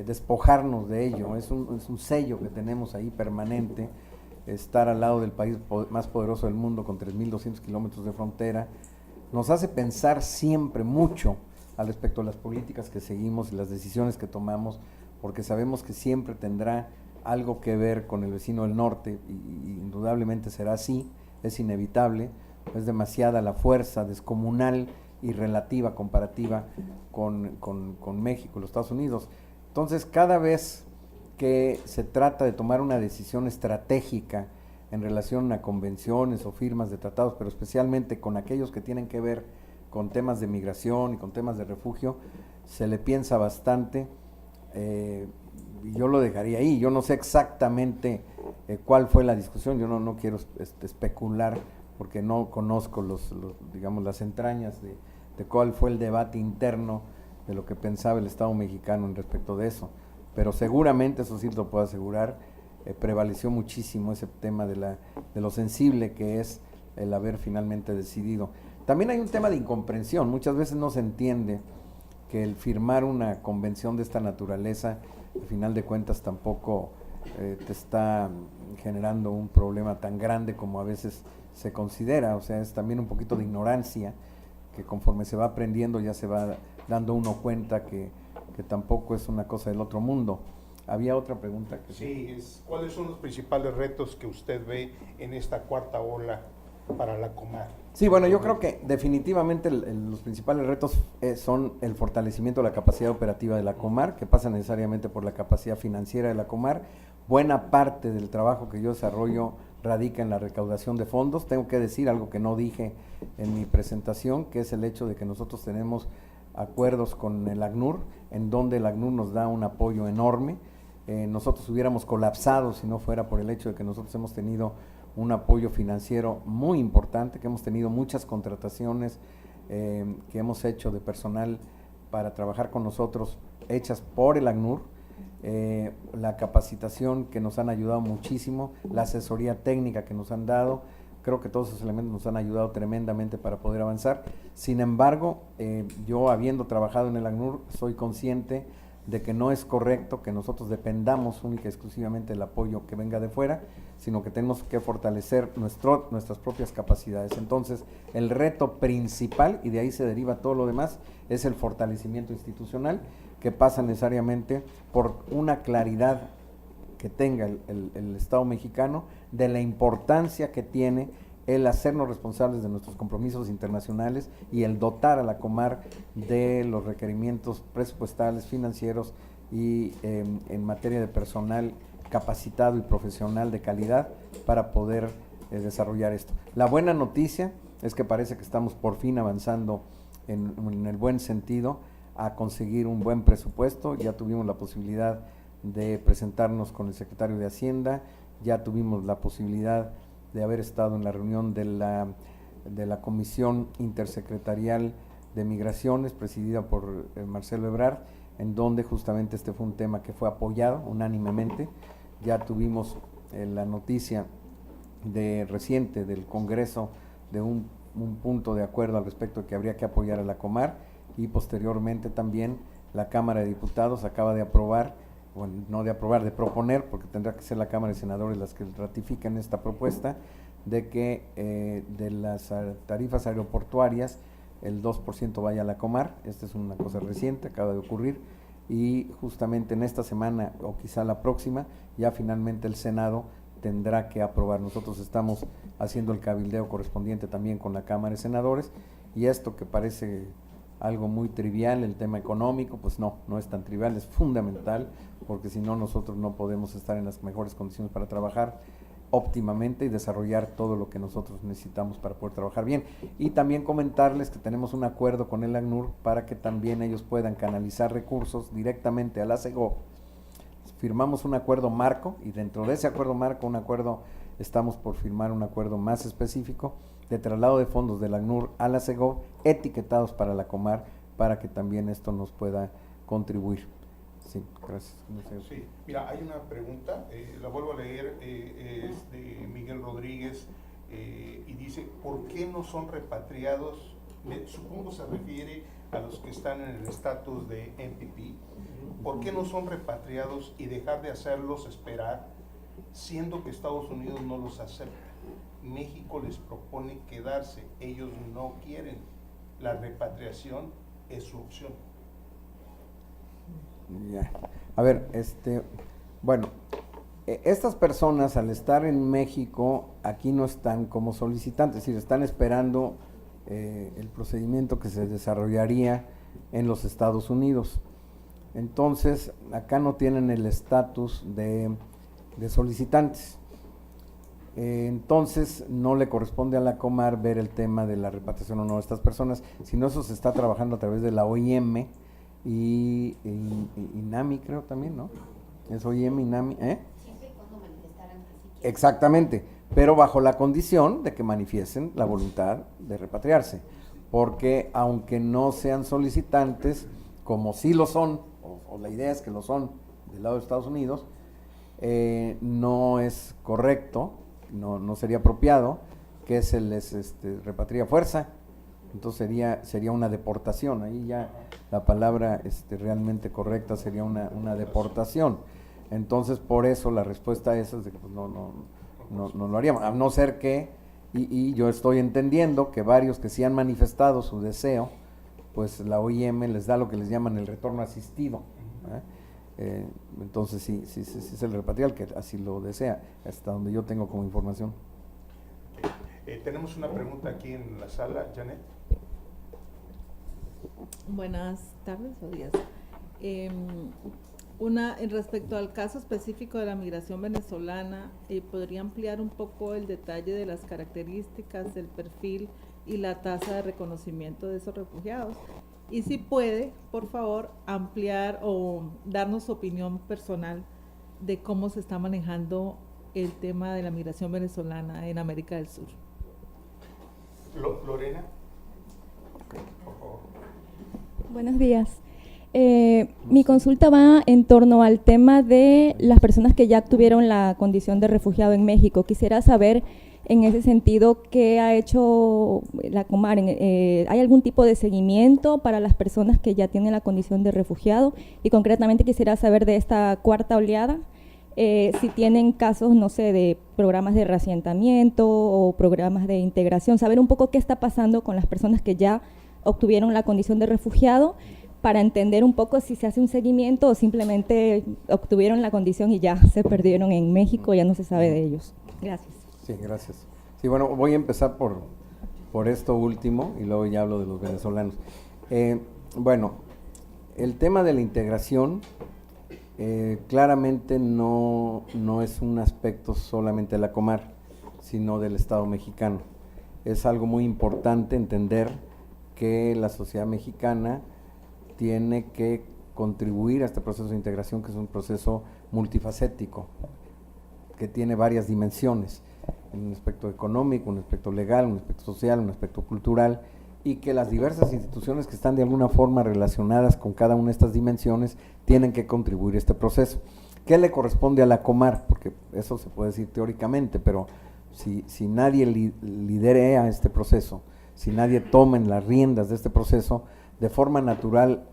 despojarnos de ello. Es un sello que tenemos ahí permanente, estar al lado del país más poderoso del mundo con 3.200 kilómetros de frontera. Nos hace pensar siempre mucho al respecto de las políticas que seguimos y las decisiones que tomamos, porque sabemos que siempre tendrá algo que ver con el vecino del norte, y indudablemente será así, es inevitable. Es demasiada la fuerza descomunal y relativa, comparativa con México y los Estados Unidos. Entonces, cada vez que se trata de tomar una decisión estratégica en relación a convenciones o firmas de tratados, pero especialmente con aquellos que tienen que ver con temas de migración y con temas de refugio, se le piensa bastante. Y yo lo dejaría ahí. Yo no sé exactamente cuál fue la discusión. Yo no quiero especular, porque no conozco digamos, las entrañas de cuál fue el debate interno de lo que pensaba el Estado mexicano en respecto de eso. Pero seguramente, eso sí lo puedo asegurar, prevaleció muchísimo ese tema de lo sensible que es el haber finalmente decidido. También hay un tema de incomprensión. Muchas veces no se entiende que el firmar una convención de esta naturaleza, al final de cuentas, tampoco te está generando un problema tan grande como a veces se considera. O sea, es también un poquito de ignorancia, que conforme se va aprendiendo ya se va dando uno cuenta que tampoco es una cosa del otro mundo. había otra pregunta. Sí, ¿cuáles son los principales retos que usted ve en esta cuarta ola para la Comar? Sí, bueno, yo creo que definitivamente los principales retos son el fortalecimiento de la capacidad operativa de la Comar, que pasa necesariamente por la capacidad financiera de la Comar. Buena parte del trabajo que yo desarrollo radica en la recaudación de fondos. Tengo que decir algo que no dije en mi presentación, que es el hecho de que nosotros tenemos acuerdos con el ACNUR, en donde el ACNUR nos da un apoyo enorme. Nosotros hubiéramos colapsado si no fuera por el hecho de que nosotros hemos tenido un apoyo financiero muy importante, que hemos tenido muchas contrataciones que hemos hecho de personal para trabajar con nosotros, hechas por el ACNUR, la capacitación que nos han ayudado muchísimo, la asesoría técnica que nos han dado. Creo que todos esos elementos nos han ayudado tremendamente para poder avanzar. Sin embargo, yo habiendo trabajado en el ACNUR, soy consciente de que no es correcto que nosotros dependamos única y exclusivamente del apoyo que venga de fuera, sino que tenemos que fortalecer nuestras propias capacidades. Entonces, el reto principal, y de ahí se deriva todo lo demás, es el fortalecimiento institucional, que pasa necesariamente por una claridad que tenga el Estado mexicano de la importancia que tiene el hacernos responsables de nuestros compromisos internacionales y el dotar a la Comar de los requerimientos presupuestales, financieros y en materia de personal capacitado y profesional de calidad para poder desarrollar esto. La buena noticia es que parece que estamos por fin avanzando en el buen sentido a conseguir un buen presupuesto. Ya tuvimos la posibilidad de presentarnos con el secretario de Hacienda, ya tuvimos la posibilidad de haber estado en la reunión de la Comisión Intersecretarial de Migraciones, presidida por Marcelo Ebrard, en donde justamente este fue un tema que fue apoyado unánimemente. Ya tuvimos la noticia reciente del Congreso de un punto de acuerdo al respecto de que habría que apoyar a la Comar, y posteriormente también la Cámara de Diputados acaba de aprobar, bueno, no de aprobar, de proponer, porque tendrá que ser la Cámara de Senadores las que ratifiquen esta propuesta, de que de las tarifas aeroportuarias el 2% vaya a la Comar. Esta es una cosa reciente, acaba de ocurrir, y justamente en esta semana o quizá la próxima, ya finalmente el Senado tendrá que aprobar. Nosotros estamos haciendo el cabildeo correspondiente también con la Cámara de Senadores, y esto que parece algo muy trivial, el tema económico, pues no es tan trivial, es fundamental, porque si no nosotros no podemos estar en las mejores condiciones para trabajar óptimamente y desarrollar todo lo que nosotros necesitamos para poder trabajar bien. Y también comentarles que tenemos un acuerdo con el ACNUR para que también ellos puedan canalizar recursos directamente a la SEGOV. Firmamos un acuerdo marco, y dentro de ese acuerdo marco, estamos por firmar un acuerdo más específico de traslado de fondos del ACNUR a la SEGOV, etiquetados para la Comar, para que también esto nos pueda contribuir. Sí, gracias. Sí, mira, hay una pregunta, la vuelvo a leer, es de Miguel Rodríguez, y dice, ¿por qué no son repatriados? Supongo se refiere a los que están en el estatus de MPP. ¿Por qué no son repatriados y dejar de hacerlos esperar, siendo que Estados Unidos no los acepta? México les propone quedarse, ellos no quieren. La repatriación es su opción. Ya. A ver, bueno, estas personas al estar en México aquí no están como solicitantes, es decir, están esperando el procedimiento que se desarrollaría en los Estados Unidos. Entonces, acá no tienen el estatus de solicitantes. Entonces, no le corresponde a la Comar ver el tema de la repatriación o no de estas personas, sino eso se está trabajando a través de la OIM y INAMI, creo también, ¿no? Es OIM, INAMI, Siempre y cuando manifestaran que sí quieren. Exactamente, pero bajo la condición de que manifiesten la voluntad de repatriarse, porque aunque no sean solicitantes, como sí lo son, o la idea es que lo son del lado de Estados Unidos, no es correcto, no sería apropiado que se les repatrie a fuerza. Entonces sería una deportación. Ahí ya la palabra realmente correcta sería una deportación. Entonces, por eso la respuesta a eso es de que pues, no lo haríamos, a no ser que, y yo estoy entendiendo que varios que sí han manifestado su deseo, pues la OIM les da lo que les llaman el retorno asistido, Entonces sí se le repatria al que así lo desea, hasta donde yo tengo como información. Tenemos una pregunta aquí en la sala, Janet. Buenas tardes o días. Respecto al caso específico de la migración venezolana, ¿podría ampliar un poco el detalle de las características del perfil y la tasa de reconocimiento de esos refugiados? Y si puede, por favor, ampliar o darnos su opinión personal de cómo se está manejando el tema de la migración venezolana en América del Sur. Lorena. Por favor. Buenos días. Mi consulta va en torno al tema de las personas que ya obtuvieron la condición de refugiado en México. Quisiera saber, en ese sentido, ¿qué ha hecho la Comar? ¿Hay algún tipo de seguimiento para las personas que ya tienen la condición de refugiado? Y concretamente quisiera saber de esta cuarta oleada, si tienen casos, no sé, de programas de reasentamiento o programas de integración, saber un poco qué está pasando con las personas que ya obtuvieron la condición de refugiado, para entender un poco si se hace un seguimiento o simplemente obtuvieron la condición y ya se perdieron en México, ya no se sabe de ellos. Gracias. Sí, gracias. Sí, bueno, voy a empezar por esto último y luego ya hablo de los venezolanos. Bueno, el tema de la integración claramente no es un aspecto solamente de la Comar, sino del Estado mexicano. Es algo muy importante entender que la sociedad mexicana tiene que contribuir a este proceso de integración, que es un proceso multifacético, que tiene varias dimensiones, un aspecto económico, un aspecto legal, un aspecto social, un aspecto cultural, y que las diversas instituciones que están de alguna forma relacionadas con cada una de estas dimensiones tienen que contribuir a este proceso. ¿Qué le corresponde a la Comar? Porque eso se puede decir teóricamente, pero si nadie lidera este proceso, si nadie toma en las riendas de este proceso, de forma natural,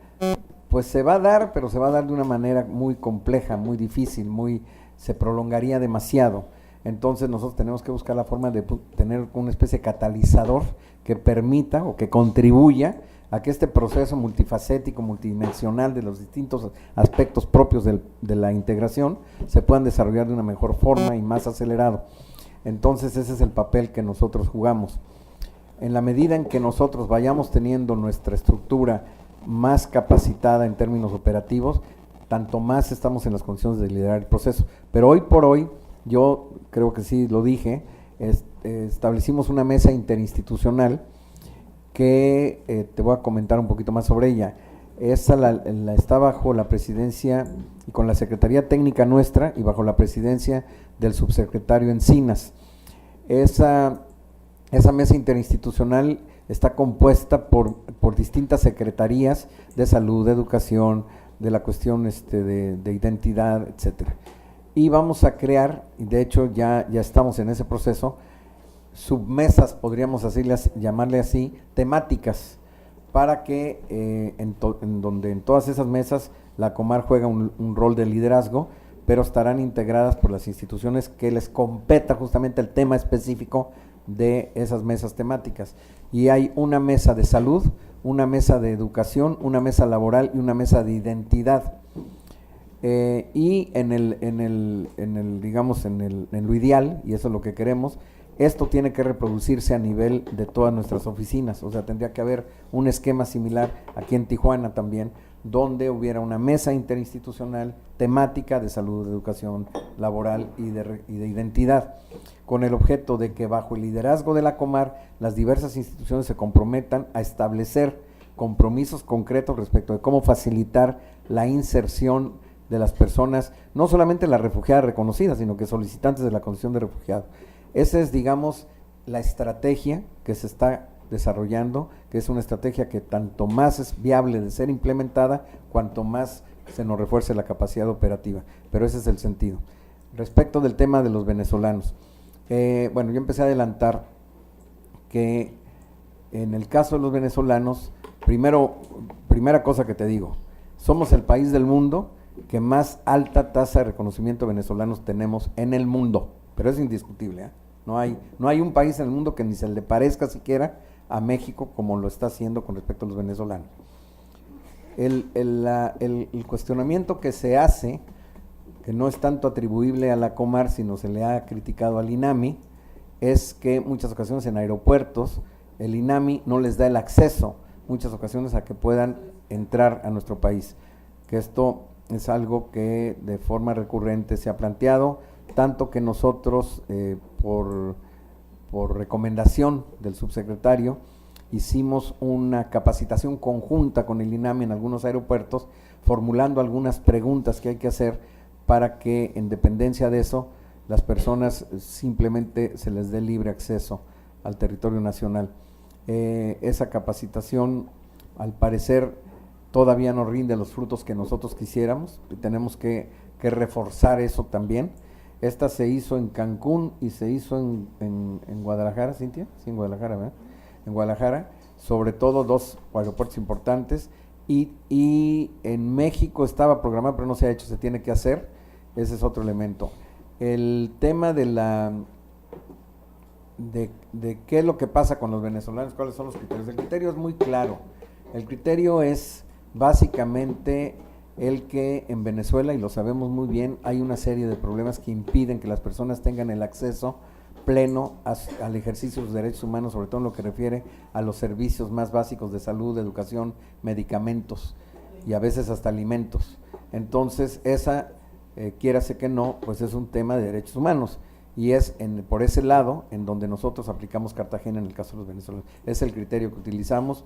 pues se va a dar, pero se va a dar de una manera muy compleja, muy difícil, se prolongaría demasiado. Entonces nosotros tenemos que buscar la forma de tener una especie de catalizador que permita o que contribuya a que este proceso multifacético, multidimensional de los distintos aspectos propios de la integración se puedan desarrollar de una mejor forma y más acelerado. Entonces ese es el papel que nosotros jugamos. En la medida en que nosotros vayamos teniendo nuestra estructura más capacitada en términos operativos, tanto más estamos en las condiciones de liderar el proceso. Pero hoy por hoy, yo creo que sí lo dije, establecimos una mesa interinstitucional que te voy a comentar un poquito más sobre ella. Esa está bajo la presidencia y con la Secretaría Técnica nuestra y bajo la presidencia del subsecretario Encinas. Esa mesa interinstitucional está compuesta por distintas secretarías de salud, de educación, de la cuestión de identidad, etcétera. Y vamos a crear, y de hecho ya estamos en ese proceso, submesas, podríamos llamarle así, temáticas, para que donde en todas esas mesas la Comar juega un rol de liderazgo, pero estarán integradas por las instituciones que les competa justamente el tema específico de esas mesas temáticas. Y hay una mesa de salud, una mesa de educación, una mesa laboral y una mesa de identidad. Y digamos, en lo ideal, y eso es lo que queremos, esto tiene que reproducirse a nivel de todas nuestras oficinas. O sea, tendría que haber un esquema similar aquí en Tijuana también, donde hubiera una mesa interinstitucional temática de salud, de educación laboral y de identidad, con el objeto de que bajo el liderazgo de la Comar las diversas instituciones se comprometan a establecer compromisos concretos respecto de cómo facilitar la inserción de las personas, no solamente las refugiadas reconocidas, sino que solicitantes de la condición de refugiado. Esa es, digamos, la estrategia que se está desarrollando, que es una estrategia que tanto más es viable de ser implementada, cuanto más se nos refuerce la capacidad operativa. Pero ese es el sentido. Respecto del tema de los venezolanos, bueno, yo empecé a adelantar que en el caso de los venezolanos, primera cosa que te digo, somos el país del mundo que más alta tasa de reconocimiento de venezolanos tenemos en el mundo, pero es indiscutible, ¿eh? No hay un país en el mundo que ni se le parezca siquiera a México como lo está haciendo con respecto a los venezolanos. el cuestionamiento que se hace, que no es tanto atribuible a la Comar, sino se le ha criticado al INAMI, es que muchas ocasiones en aeropuertos el INAMI no les da el acceso, muchas ocasiones, a que puedan entrar a nuestro país, que esto es algo que de forma recurrente se ha planteado, tanto que nosotros por recomendación del subsecretario hicimos una capacitación conjunta con el INAMI en algunos aeropuertos, formulando algunas preguntas que hay que hacer para que en dependencia de eso las personas simplemente se les dé libre acceso al territorio nacional. Esa capacitación al parecer todavía no rinde los frutos que nosotros quisiéramos, y tenemos que reforzar eso también. Esta se hizo en Cancún y se hizo en Guadalajara, Cintia, sí, en Guadalajara, ¿verdad? En Guadalajara, sobre todo 2 aeropuertos importantes, y en México estaba programado, pero no se ha hecho, se tiene que hacer. Ese es otro elemento. El tema de qué es lo que pasa con los venezolanos, cuáles son los criterios. El criterio es muy claro. El criterio es básicamente el que en Venezuela, y lo sabemos muy bien, hay una serie de problemas que impiden que las personas tengan el acceso pleno al ejercicio de sus derechos humanos, sobre todo en lo que refiere a los servicios más básicos de salud, educación, medicamentos y a veces hasta alimentos. Entonces, esa, quiérase que no, pues es un tema de derechos humanos, y es por ese lado en donde nosotros aplicamos Cartagena en el caso de los venezolanos. Es el criterio que utilizamos.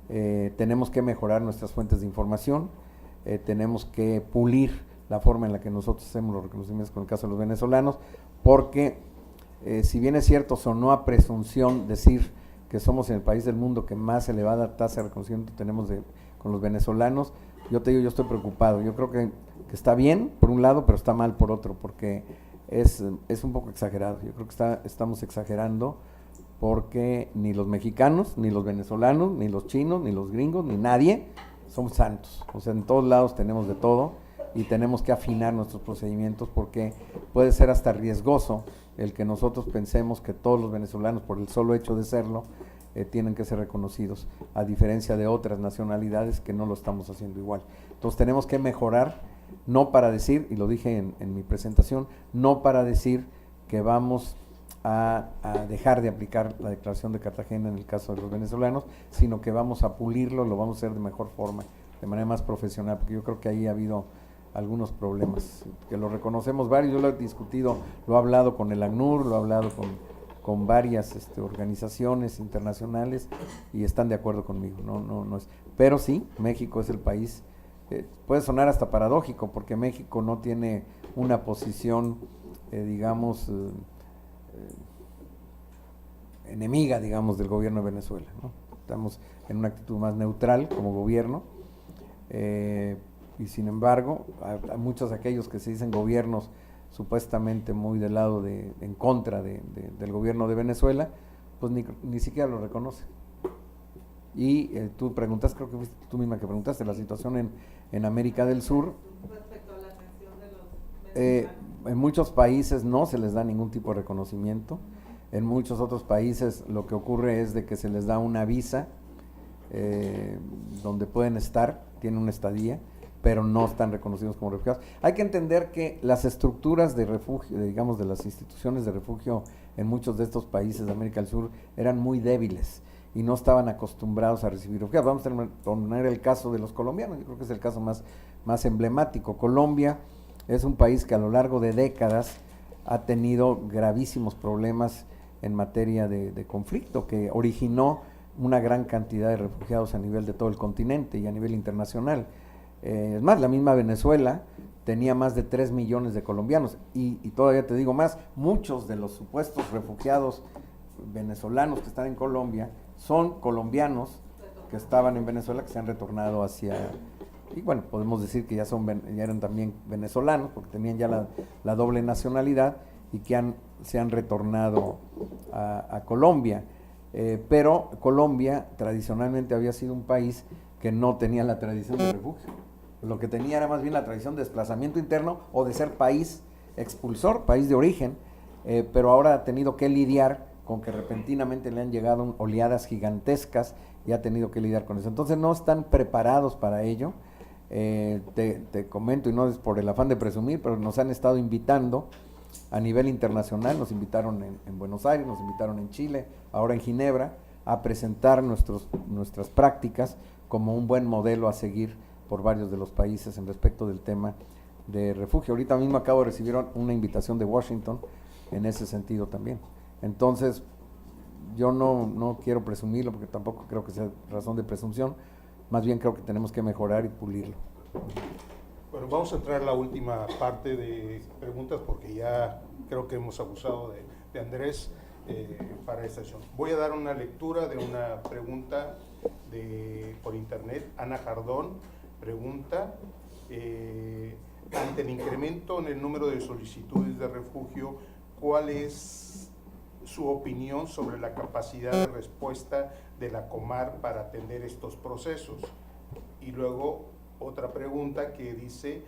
Tenemos que mejorar nuestras fuentes de información, tenemos que pulir la forma en la que nosotros hacemos los reconocimientos con el caso de los venezolanos, porque si bien es cierto, sonó a presunción decir que somos el país del mundo que más elevada tasa de reconocimiento tenemos con los venezolanos. Yo te digo, yo estoy preocupado. Yo creo que está bien por un lado, pero está mal por otro, porque es un poco exagerado. Yo creo que estamos exagerando, porque ni los mexicanos, ni los venezolanos, ni los chinos, ni los gringos, ni nadie somos santos. O sea, en todos lados tenemos de todo, y tenemos que afinar nuestros procedimientos, porque puede ser hasta riesgoso el que nosotros pensemos que todos los venezolanos, por el solo hecho de serlo, tienen que ser reconocidos, a diferencia de otras nacionalidades que no lo estamos haciendo igual. Entonces tenemos que mejorar, no para decir, y lo dije en mi presentación, no para decir que vamos a dejar de aplicar la Declaración de Cartagena en el caso de los venezolanos, sino que vamos a pulirlo, lo vamos a hacer de mejor forma, de manera más profesional, porque yo creo que ahí ha habido algunos problemas, que lo reconocemos varios. Yo lo he discutido, lo he hablado con el ACNUR, lo he hablado con varias organizaciones internacionales, y están de acuerdo conmigo. No es, pero sí, México es el país, puede sonar hasta paradójico, porque México no tiene una posición, digamos, enemiga, digamos, del gobierno de Venezuela, ¿no? Estamos en una actitud más neutral como gobierno, y sin embargo, a muchos de aquellos que se dicen gobiernos supuestamente muy del lado en contra del gobierno de Venezuela, pues ni siquiera lo reconocen. Y tú preguntas, creo que fuiste tú misma que preguntaste, la situación en América del Sur. Respecto a la atención de los venezolanos. En muchos países no se les da ningún tipo de reconocimiento. En muchos otros países lo que ocurre es de que se les da una visa donde pueden estar, tienen una estadía, pero no están reconocidos como refugiados. Hay que entender que las estructuras de refugio, digamos, de las instituciones de refugio en muchos de estos países de América del Sur eran muy débiles y no estaban acostumbrados a recibir refugiados. Vamos a poner el caso de los colombianos, yo creo que es el caso más emblemático. Colombia es un país que a lo largo de décadas ha tenido gravísimos problemas en materia de conflicto, que originó una gran cantidad de refugiados a nivel de todo el continente y a nivel internacional. Es más, la misma Venezuela tenía más de 3 millones de colombianos, y todavía te digo más, muchos de los supuestos refugiados venezolanos que están en Colombia son colombianos que estaban en Venezuela, que se han retornado y bueno, podemos decir que ya eran también venezolanos, porque tenían ya la doble nacionalidad, y que se han retornado a Colombia. Pero Colombia tradicionalmente había sido un país que no tenía la tradición de refugio. Lo que tenía era más bien la tradición de desplazamiento interno o de ser país expulsor, país de origen, pero ahora ha tenido que lidiar con que repentinamente le han llegado oleadas gigantescas y ha tenido que lidiar con eso. Entonces no están preparados para ello. Te comento, y no es por el afán de presumir, pero nos han estado invitando a nivel internacional, nos invitaron en Buenos Aires, nos invitaron en Chile, ahora en Ginebra, a presentar nuestras prácticas como un buen modelo a seguir por varios de los países en respecto del tema de refugio. Ahorita mismo acabo de recibir una invitación de Washington en ese sentido también. Entonces, yo no quiero presumirlo porque tampoco creo que sea razón de presunción, más bien creo que tenemos que mejorar y pulirlo. Bueno, vamos a entrar a la última parte de preguntas porque ya creo que hemos abusado de Andrés para esta sesión. Voy a dar una lectura de una pregunta por internet. Ana Jardón pregunta, ante el incremento en el número de solicitudes de refugio, ¿cuál es su opinión sobre la capacidad de respuesta de la Comar para atender estos procesos? Y luego otra pregunta que dice,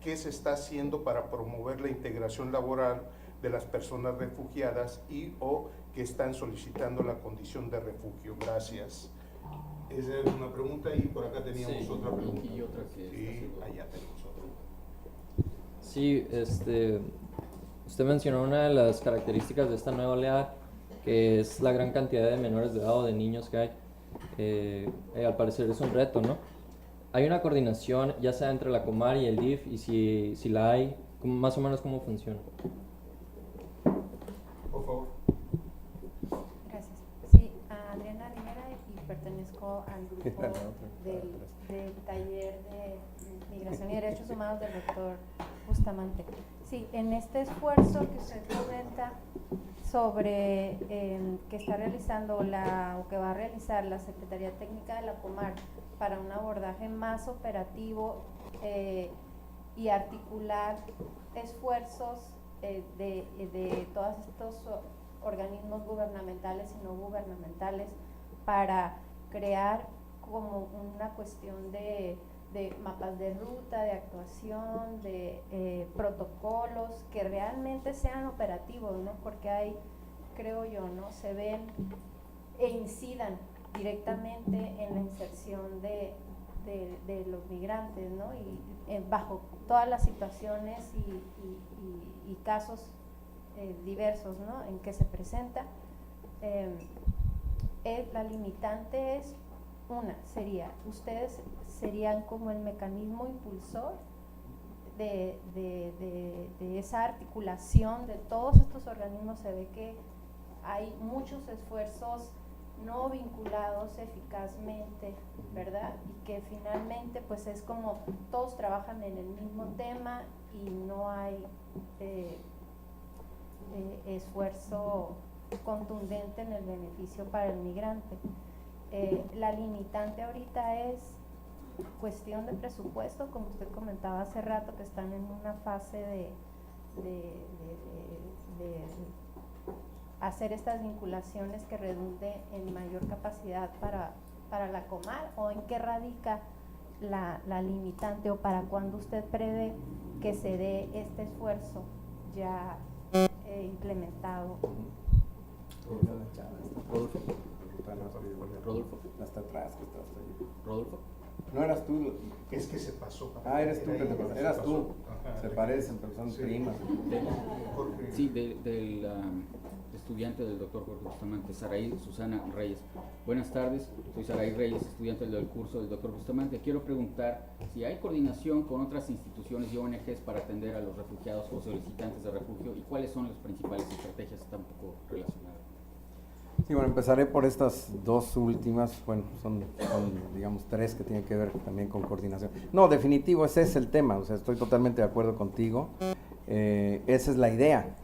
¿qué se está haciendo para promover la integración laboral de las personas refugiadas y o que están solicitando la condición de refugio? Gracias. Esa es una pregunta y por acá teníamos otra pregunta. Y otra que sí, allá tenemos otra. Sí, usted mencionó una de las características de esta nueva oleada, que es la gran cantidad de menores de edad o de niños que hay. Al parecer es un reto, ¿no? ¿Hay una coordinación ya sea entre la Comar y el DIF? Y si la hay, más o menos cómo funciona. Por favor. Gracias. Sí, Adriana Rivera y pertenezco al grupo del taller de Migración y Derechos Humanos del doctor Bustamante. Sí, en este esfuerzo que usted comenta sobre que está realizando o que va a realizar la Secretaría Técnica de la Comar para un abordaje más operativo y articular esfuerzos de todos estos organismos gubernamentales y no gubernamentales para crear como una cuestión de mapas de ruta, de actuación, de protocolos que realmente sean operativos, ¿no? Porque hay, creo yo, ¿no? Se ven e incidan directamente en la inserción de los migrantes, ¿no? Y bajo todas las situaciones y casos diversos, ¿no? En que se presenta. La limitante es ustedes serían como el mecanismo impulsor de esa articulación de todos estos organismos. Se ve que hay muchos esfuerzos no vinculados eficazmente, ¿verdad? Y que finalmente pues es como todos trabajan en el mismo tema y no hay esfuerzo contundente en el beneficio para el migrante. La limitante ahorita es cuestión de presupuesto, como usted comentaba hace rato, que están en una fase de hacer estas vinculaciones que redunde en mayor capacidad para la Comar, o en qué radica la limitante, o para cuándo usted prevé que se dé este esfuerzo ya implementado. Rodolfo. Hasta atrás, que estás ahí. Rodolfo. No eras tú. Es que se pasó. Eres tú, eras tú. Ajá, Se parecen, pero son primas. Jorge. Sí, del estudiante del doctor Jorge Bustamante, Saraí Susana Reyes. Buenas tardes, soy Saraí Reyes, estudiante del curso del doctor Bustamante. Quiero preguntar si hay coordinación con otras instituciones y ONGs para atender a los refugiados o solicitantes de refugio, y cuáles son las principales estrategias que están un poco relacionadas. Sí, bueno, empezaré por estas dos últimas. Bueno, son digamos tres que tienen que ver también con coordinación. No, definitivo, ese es el tema, o sea, estoy totalmente de acuerdo contigo. Esa es la idea,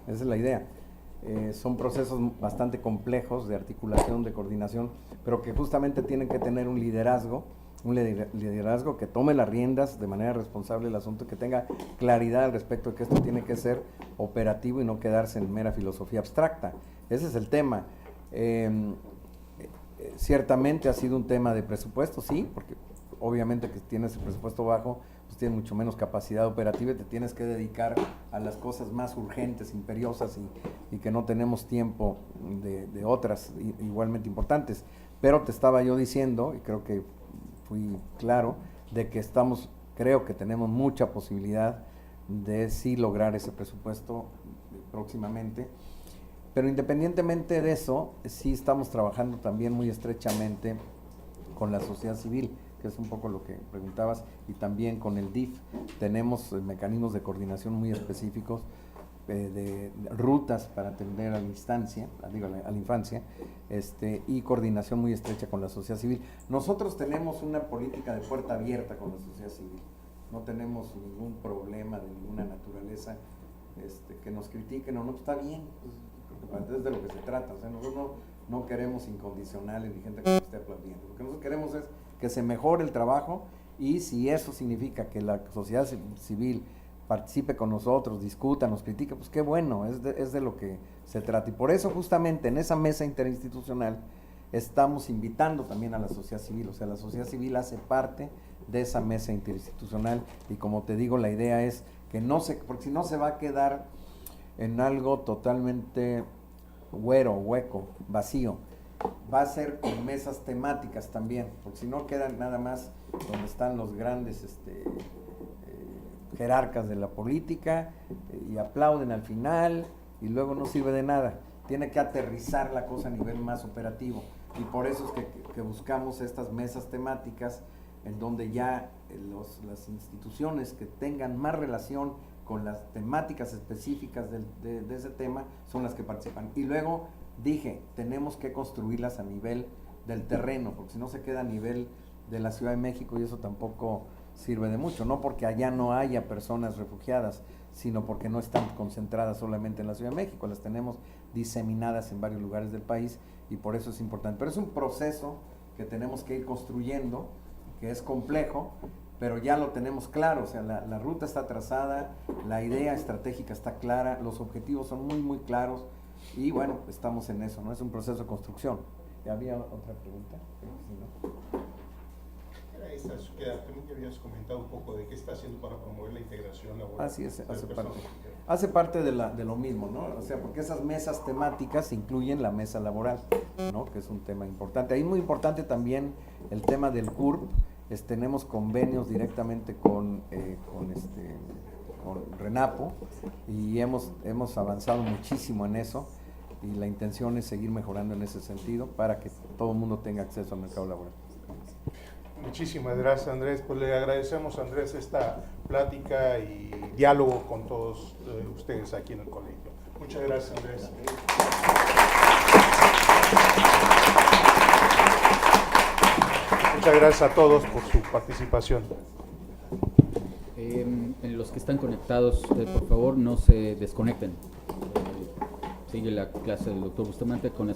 son procesos bastante complejos de articulación, de coordinación, pero que justamente tienen que tener un liderazgo que tome las riendas de manera responsable el asunto, que tenga claridad al respecto de que esto tiene que ser operativo y no quedarse en mera filosofía abstracta. Ese es el tema. Ciertamente ha sido un tema de presupuesto, sí, porque obviamente que tienes el presupuesto bajo, pues tienes mucho menos capacidad operativa y te tienes que dedicar a las cosas más urgentes, imperiosas y que no tenemos tiempo de otras igualmente importantes. Pero te estaba yo diciendo, y creo que fui claro, de que creo que tenemos mucha posibilidad de sí lograr ese presupuesto próximamente. Pero independientemente de eso, sí estamos trabajando también muy estrechamente con la sociedad civil, que es un poco lo que preguntabas, y también con el DIF. Tenemos mecanismos de coordinación muy específicos, de rutas para atender a la instancia, a la infancia, y coordinación muy estrecha con la sociedad civil. Nosotros tenemos una política de puerta abierta con la sociedad civil, no tenemos ningún problema de ninguna naturaleza, que nos critiquen o no, está bien, pues, es de lo que se trata. O sea, nosotros no queremos incondicionales ni gente que nos esté aplaudiendo. Lo que nosotros queremos es que se mejore el trabajo, y si eso significa que la sociedad civil participe con nosotros, discuta, nos critique, pues qué bueno, es de lo que se trata. Y por eso justamente en esa mesa interinstitucional estamos invitando también a la sociedad civil. O sea, la sociedad civil hace parte de esa mesa interinstitucional, y como te digo, la idea es que porque si no se va a quedar en algo totalmente hueco, vacío. Va a ser con mesas temáticas también, porque si no quedan nada más donde están los grandes jerarcas de la política, y aplauden al final y luego no sirve de nada. Tiene que aterrizar la cosa a nivel más operativo, y por eso es que buscamos estas mesas temáticas en donde ya las instituciones que tengan más relación con las temáticas específicas de ese tema son las que participan. Y luego dije, tenemos que construirlas a nivel del terreno, porque si no se queda a nivel de la Ciudad de México, y eso tampoco sirve de mucho, no porque allá no haya personas refugiadas, sino porque no están concentradas solamente en la Ciudad de México, las tenemos diseminadas en varios lugares del país, y por eso es importante. Pero es un proceso que tenemos que ir construyendo, que es complejo, pero ya lo tenemos claro. O sea, la ruta está trazada, la idea estratégica está clara, los objetivos son muy, muy claros, y bueno, estamos en eso, ¿no? Es un proceso de construcción. ¿Había otra pregunta? Sí, ¿no? Era esta, que también ya habías comentado un poco de qué está haciendo para promover la integración laboral. Así es, hace parte de lo mismo, ¿no? O sea, porque esas mesas temáticas incluyen la mesa laboral, ¿no? Que es un tema importante. Ahí muy importante también el tema del CURP. Tenemos convenios directamente con RENAPO, y hemos avanzado muchísimo en eso, y la intención es seguir mejorando en ese sentido para que todo el mundo tenga acceso al mercado laboral. Muchísimas gracias, Andrés. Pues le agradecemos, Andrés, esta plática y diálogo con todos ustedes aquí en el colegio. Muchas gracias, Andrés. Muchas gracias a todos por su participación. Los que están conectados, por favor, no se desconecten. Sigue la clase del doctor Bustamante con